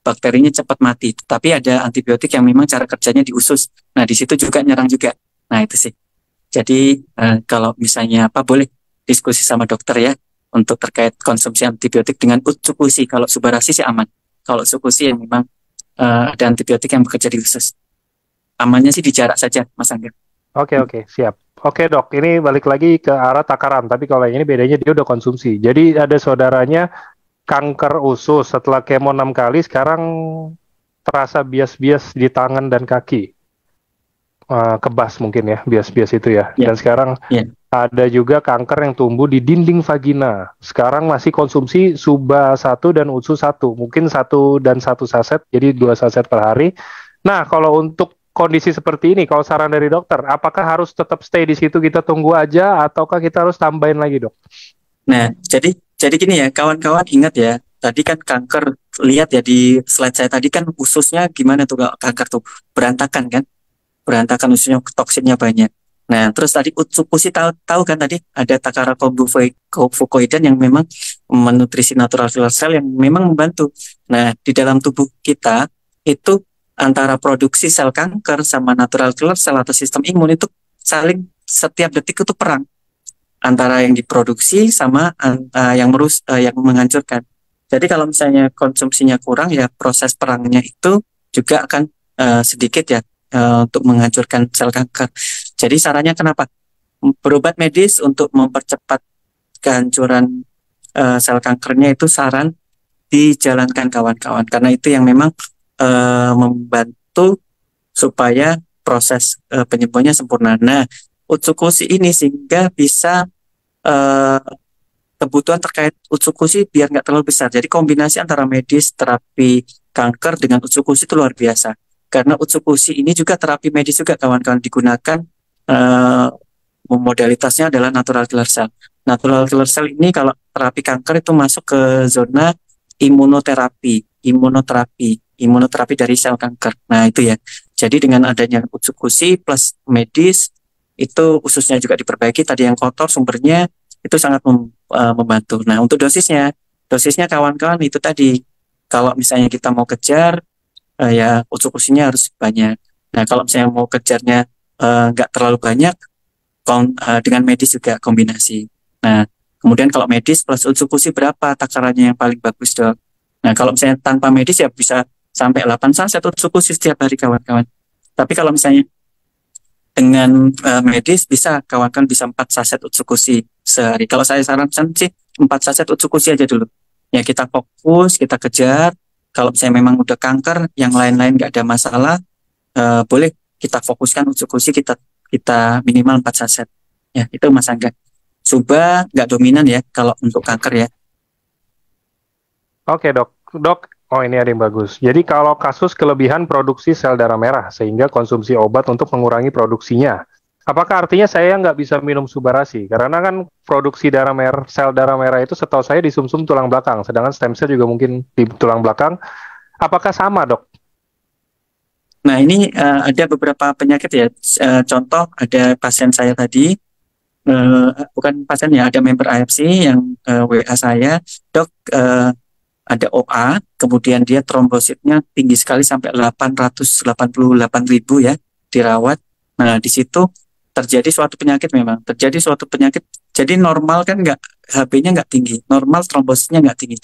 bakterinya cepat mati. Tapi ada antibiotik yang memang cara kerjanya di usus. Nah, di situ juga nyerang juga. Nah, itu sih. Jadi kalau misalnya boleh diskusi sama dokter ya untuk terkait konsumsi antibiotik dengan utsukushi. Kalau Subarashi sih aman. Kalau utsukushi yang memang ada antibiotik yang bekerja di usus. Amannya sih di jarak saja, Mas Angga.
Oke, siap. Oke dok, ini balik lagi ke arah takaran. Tapi kalau yang ini bedanya dia udah konsumsi. Jadi ada saudaranya kanker usus setelah kemo 6 kali, sekarang terasa bias-bias di tangan dan kaki. Kebas mungkin ya, bias-bias itu ya. Dan sekarang ada juga kanker yang tumbuh di dinding vagina. Sekarang masih konsumsi Suba 1 dan Utsu 1. Mungkin 1 dan 1 saset, jadi 2 saset per hari. Nah, kalau untuk kondisi seperti ini, kalau saran dari dokter, apakah harus tetap stay di situ, kita tunggu aja, ataukah kita harus tambahin lagi, dok?
Nah, jadi gini ya, kawan-kawan ingat ya, tadi kan kanker, lihat ya di slide saya tadi kan ususnya gimana tuh kanker tuh, berantakan kan? Berantakan ususnya, toksinnya banyak. Nah, terus tadi utsukushi tahu kan tadi ada Takara fucoidan yang memang menutrisi natural killer cell yang memang membantu. Nah, di dalam tubuh kita itu antara produksi sel kanker sama natural killer cell atau sistem imun itu saling setiap detik itu perang antara yang diproduksi sama yang menghancurkan. Jadi kalau misalnya konsumsinya kurang ya proses perangnya itu juga akan sedikit ya untuk menghancurkan sel kanker. Jadi sarannya kenapa? Berobat medis untuk mempercepat kehancuran sel kankernya itu saran dijalankan kawan-kawan karena itu yang memang membantu supaya proses penyembuhannya sempurna. Nah, utsukushi ini sehingga bisa kebutuhan terkait utsukushi biar nggak terlalu besar. Jadi kombinasi antara medis, terapi kanker dengan utsukushi itu luar biasa. Karena utsukushi ini juga terapi medis juga kawan-kawan digunakan modalitasnya adalah natural killer cell. Natural killer cell ini kalau terapi kanker itu masuk ke zona imunoterapi dari sel kanker. Nah itu ya. Jadi dengan adanya utsukushi plus medis itu ususnya juga diperbaiki, tadi yang kotor sumbernya itu sangat membantu. Nah untuk dosisnya kawan-kawan itu tadi kalau misalnya kita mau kejar ya utsukushinya harus banyak. Nah kalau misalnya mau kejarnya nggak terlalu banyak dengan medis juga kombinasi. Nah kemudian kalau medis plus utsukushi berapa takarannya yang paling bagus dok? Nah kalau misalnya tanpa medis ya bisa sampai 8 saset utsukushi setiap hari kawan-kawan. Tapi kalau misalnya dengan medis bisa kawan-kawan bisa 4 saset utsukushi sehari. Kalau saya sarankan sih 4 saset utsukushi aja dulu. Ya kita fokus, kita kejar. Kalau misalnya memang udah kanker, yang lain-lain nggak ada masalah, boleh kita fokuskan utsukushi kita minimal 4 saset. Ya itu Mas Angga. Suba nggak dominan ya kalau untuk kanker ya.
Oke dok. Oh ini ada yang bagus. Jadi kalau kasus kelebihan produksi sel darah merah sehingga konsumsi obat untuk mengurangi produksinya, apakah artinya saya nggak bisa minum Subarashi? Karena kan produksi sel darah merah itu setahu saya di sumsum tulang belakang, sedangkan stem cell juga mungkin di tulang belakang. Apakah sama dok?
Nah ini ada beberapa penyakit ya. Contoh ada pasien saya tadi, bukan pasien ya, ada member AFC yang WA saya, dok. Ada OA, kemudian dia trombositnya tinggi sekali sampai 888.000 ya, dirawat. Nah, di situ terjadi suatu penyakit memang. Jadi normal kan HB-nya nggak tinggi, normal trombositnya nggak tinggi.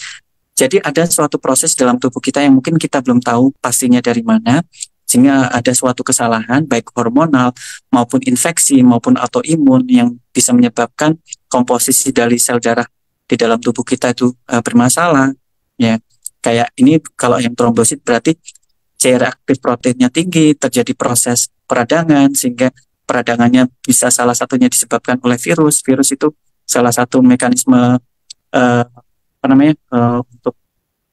Jadi ada suatu proses dalam tubuh kita yang mungkin kita belum tahu pastinya dari mana, sehingga ada suatu kesalahan, baik hormonal, maupun infeksi, maupun autoimun yang bisa menyebabkan komposisi dari sel darah di dalam tubuh kita itu bermasalah. Ya, kayak ini kalau yang trombosit berarti cair aktif proteinnya tinggi, terjadi proses peradangan sehingga peradangannya bisa salah satunya disebabkan oleh virus. Virus itu salah satu mekanisme untuk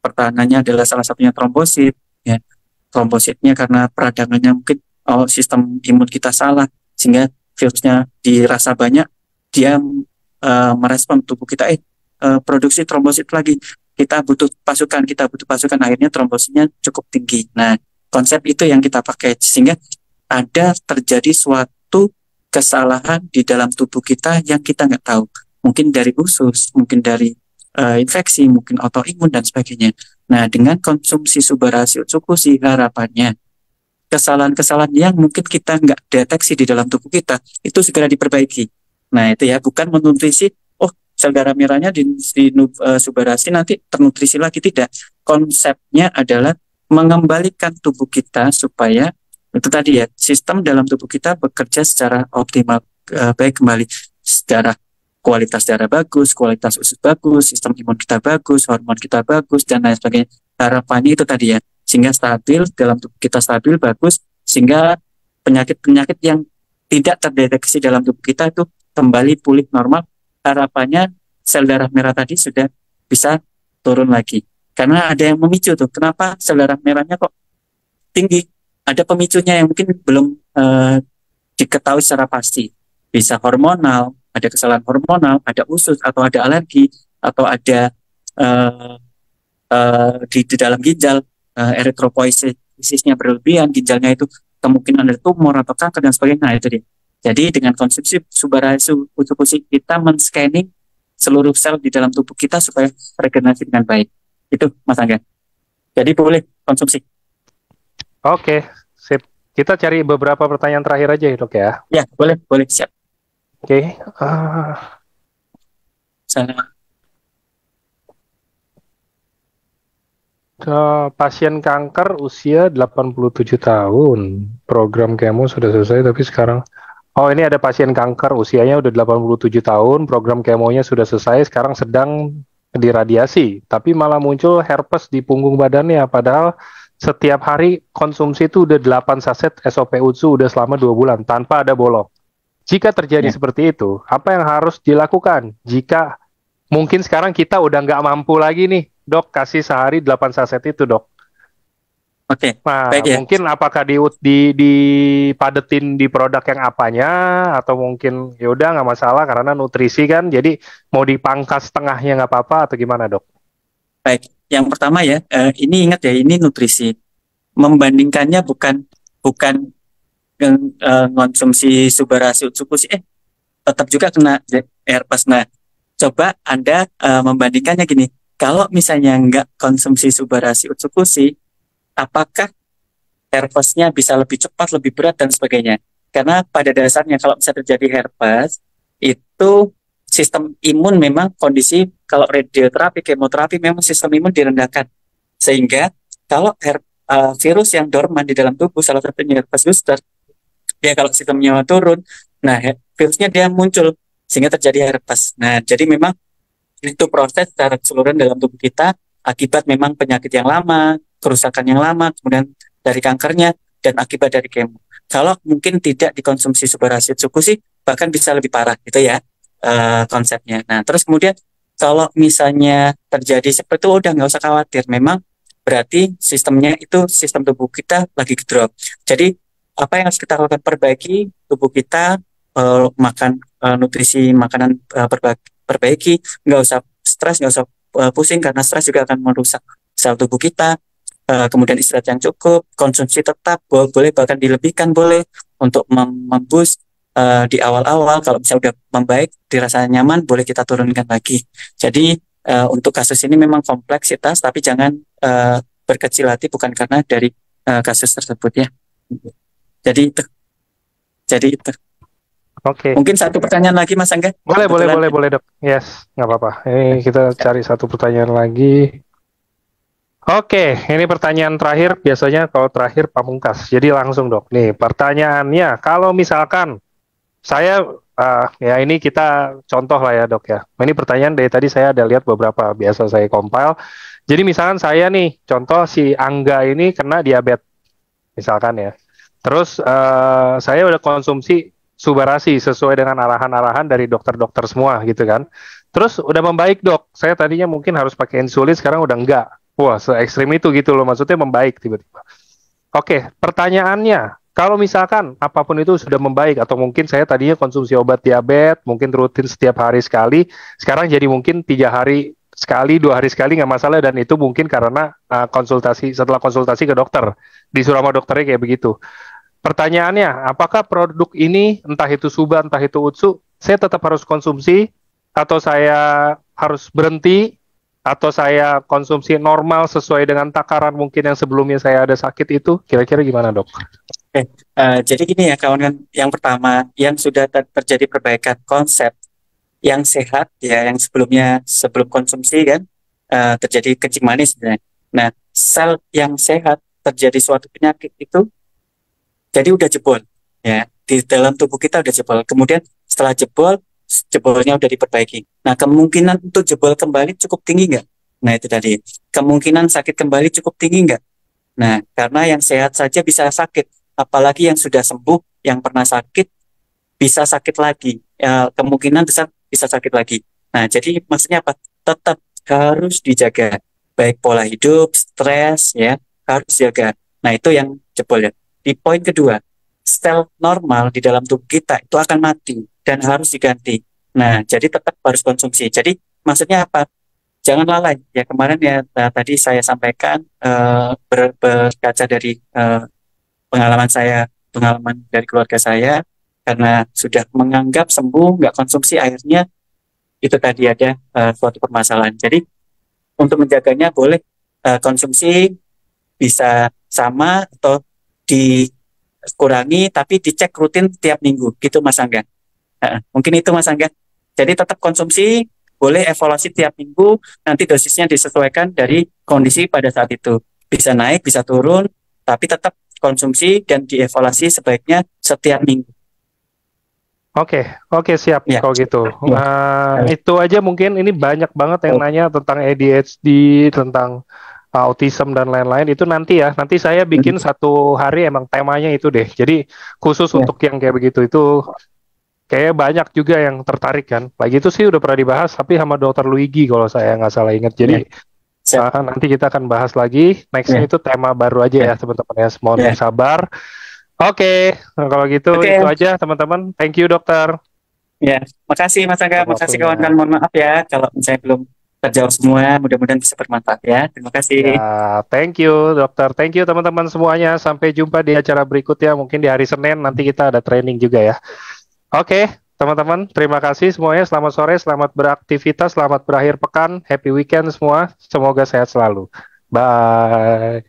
pertahanannya adalah salah satunya trombosit. Ya, trombositnya karena peradangannya mungkin sistem imun kita salah sehingga virusnya dirasa banyak, dia merespon tubuh kita produksi trombosit lagi. Kita butuh pasukan, akhirnya trombositnya cukup tinggi. Nah, konsep itu yang kita pakai sehingga ada terjadi suatu kesalahan di dalam tubuh kita yang kita nggak tahu. mungkin dari usus, mungkin dari infeksi, mungkin autoimun dan sebagainya. Nah, dengan konsumsi Subarashi Utsukushi, harapannya kesalahan-kesalahan yang mungkin kita nggak deteksi di dalam tubuh kita itu segera diperbaiki. Nah, itu ya, bukan menutrisi, oh sel darah merahnya di Subarashi nanti ternutrisi lagi, tidak. Konsepnya adalah mengembalikan tubuh kita supaya itu tadi ya, sistem dalam tubuh kita bekerja secara optimal, baik kembali kualitas darah bagus, kualitas usus bagus, sistem imun kita bagus, hormon kita bagus, dan lain sebagainya. Harapannya itu tadi ya, sehingga stabil, dalam tubuh kita stabil, bagus, sehingga penyakit-penyakit yang tidak terdeteksi dalam tubuh kita itu kembali pulih normal. Harapannya sel darah merah tadi sudah bisa turun lagi. Karena ada yang memicu tuh, kenapa sel darah merahnya kok tinggi? Ada pemicunya yang mungkin belum diketahui secara pasti. Bisa hormonal, ada kesalahan hormonal, ada usus, atau ada alergi, atau ada di dalam ginjal eritropoiesisnya berlebihan, ginjalnya itu kemungkinan ada tumor atau kanker dan sebagainya. Nah, itu dia. Jadi dengan konsumsi Subarashi Utsukushi kita men-scanning seluruh sel di dalam tubuh kita supaya regenerasi dengan baik. Itu Mas Angga. Jadi boleh konsumsi.
Oke, sip. Kita cari beberapa pertanyaan terakhir aja ya, Dok ya.
Ya, boleh, siap.
Oke. Pasien kanker usia 87 tahun. Program kemo sudah selesai tapi sekarang ini ada pasien kanker usianya udah 87 tahun, program kemonya sudah selesai, sekarang sedang diradiasi, tapi malah muncul herpes di punggung badannya, padahal setiap hari konsumsi itu udah 8 saset SOP Utsu udah selama 2 bulan tanpa ada bolong. Jika terjadi seperti itu, apa yang harus dilakukan? Jika mungkin sekarang kita udah nggak mampu lagi nih, Dok, kasih sehari 8 saset itu, Dok.
Oke,
nah,
baik ya.
Mungkin apakah dipadetin di produk yang apanya, atau mungkin ya udah nggak masalah karena nutrisi kan, jadi mau dipangkas tengahnya nggak apa-apa, atau gimana, Dok?
Baik, yang pertama ya, ini ingat ya, ini nutrisi. Membandingkannya bukan konsumsi Subarashi Utsukushi, tetap juga kena herpes. Nah, coba Anda membandingkannya gini, kalau misalnya nggak konsumsi Subarashi Utsukushi, apakah herpesnya bisa lebih cepat, lebih berat, dan sebagainya. Karena pada dasarnya kalau bisa terjadi herpes, itu sistem imun memang kondisi, kalau radioterapi, kemoterapi, memang sistem imun direndahkan. Sehingga kalau virus yang dorman di dalam tubuh, salah satunya herpes zoster, dia kalau sistemnya turun, nah virusnya dia muncul, sehingga terjadi herpes. Nah, jadi memang itu proses secara keseluruhan dalam tubuh kita, akibat memang penyakit yang lama, kerusakan yang lama, kemudian dari kankernya, dan akibat dari kemo. Kalau mungkin tidak dikonsumsi Subarashi Utsukushi, bahkan bisa lebih parah, gitu ya konsepnya. Nah, terus kemudian kalau misalnya terjadi seperti itu, udah nggak usah khawatir. Memang berarti sistemnya itu, sistem tubuh kita lagi drop. Jadi apa yang harus kita lakukan? Perbaiki tubuh kita, makan nutrisi makanan, perbaiki, nggak usah stres, nggak usah pusing, karena stres juga akan merusak sel tubuh kita. Kemudian istirahat yang cukup, konsumsi tetap boleh, bahkan dilebihkan boleh untuk memboost di awal-awal. Kalau misalnya udah membaik, dirasa nyaman, boleh kita turunkan lagi. Jadi untuk kasus ini memang kompleksitas, tapi jangan berkecil hati, bukan karena dari kasus tersebut ya. Jadi itu.
Oke.
Mungkin satu pertanyaan lagi, Mas Angga?
Boleh, Dok. Yes, nggak apa-apa. Ini kita cari satu pertanyaan lagi. Oke, ini pertanyaan terakhir. Biasanya kalau terakhir pamungkas. Jadi langsung, Dok. Nih, pertanyaannya, kalau misalkan saya, ya ini kita contoh lah ya, Dok ya. Ini pertanyaan dari tadi saya ada lihat beberapa, biasa saya compile. Jadi misalkan saya nih, contoh si Angga ini kena diabetes, misalkan ya. Terus saya udah konsumsi Subarashi sesuai dengan arahan-arahan dari dokter-dokter semua gitu kan. Terus udah membaik, Dok. Saya tadinya mungkin harus pakai insulin, sekarang udah enggak. Wah, se-ekstrim itu gitu loh, maksudnya membaik tiba-tiba. Oke, pertanyaannya, kalau misalkan apapun itu sudah membaik, atau mungkin saya tadinya konsumsi obat diabetes, mungkin rutin setiap hari sekali, sekarang jadi mungkin 3 hari sekali, 2 hari sekali nggak masalah, dan itu mungkin karena setelah konsultasi ke dokter, disuruh sama dokternya kayak begitu. Pertanyaannya, apakah produk ini, entah itu Suba, entah itu Utsu, saya tetap harus konsumsi, atau saya harus berhenti, atau saya konsumsi normal sesuai dengan takaran mungkin yang sebelumnya saya ada sakit itu, kira-kira gimana dok?
Oke, jadi gini ya kawan-kawan, yang pertama yang sudah terjadi perbaikan konsep yang sehat ya, yang sebelum konsumsi kan terjadi kencing manis sebenarnya. Nah, sel yang sehat terjadi suatu penyakit itu jadi udah jebol ya, di dalam tubuh kita udah jebol. Kemudian setelah jebolnya udah diperbaiki. Nah, kemungkinan untuk jebol kembali cukup tinggi nggak? Nah, itu tadi. Kemungkinan sakit kembali cukup tinggi nggak? Nah, karena yang sehat saja bisa sakit, apalagi yang sudah sembuh, yang pernah sakit bisa sakit lagi. Ya, kemungkinan besar bisa sakit lagi. Nah, jadi maksudnya apa? Tetap harus dijaga, baik pola hidup, stres ya, harus jaga. Nah, itu yang jebol ya. Di poin kedua, sel normal di dalam tubuh kita itu akan mati dan harus diganti. Nah, jadi tetap harus konsumsi. Jadi maksudnya apa? Jangan lalai. Ya kemarin ya tadi saya sampaikan berkaca dari pengalaman dari keluarga saya, karena sudah menganggap sembuh, nggak konsumsi, akhirnya itu tadi ada suatu permasalahan. Jadi untuk menjaganya boleh konsumsi bisa sama atau dikurangi, tapi dicek rutin tiap minggu gitu Mas Angga. Mungkin itu Mas Angga. Jadi tetap konsumsi, boleh evaluasi tiap minggu, nanti dosisnya disesuaikan dari kondisi pada saat itu. Bisa naik, bisa turun, tapi tetap konsumsi dan dievaluasi sebaiknya setiap minggu.
Oke, siap
Ya.
kalau gitu. Itu aja, mungkin ini banyak banget yang nanya tentang ADHD, tentang autism dan lain-lain. Itu nanti ya, nanti saya bikin satu hari emang temanya itu deh. Jadi khusus untuk yang kayak begitu itu kayaknya banyak juga yang tertarik kan. Lagi itu sih udah pernah dibahas, tapi sama Dokter Luigi kalau saya nggak salah ingat. Jadi nanti kita akan bahas lagi. Nextnya itu tema baru aja ya teman-teman ya. Mohon sabar. Oke, kalau gitu itu aja teman-teman. Thank you dokter.
Ya, makasih Mas Angga, makasih kawan-kawan. Mohon maaf ya kalau saya belum terjawab semua. Mudah-mudahan bisa bermanfaat ya. Terima kasih.
Ya, thank you dokter. Thank you teman-teman semuanya. Sampai jumpa di acara berikutnya. Mungkin di hari Senin nanti kita ada training juga ya. Oke, teman-teman. Terima kasih semuanya. Selamat sore, selamat beraktivitas, selamat berakhir pekan. Happy weekend semua. Semoga sehat selalu. Bye.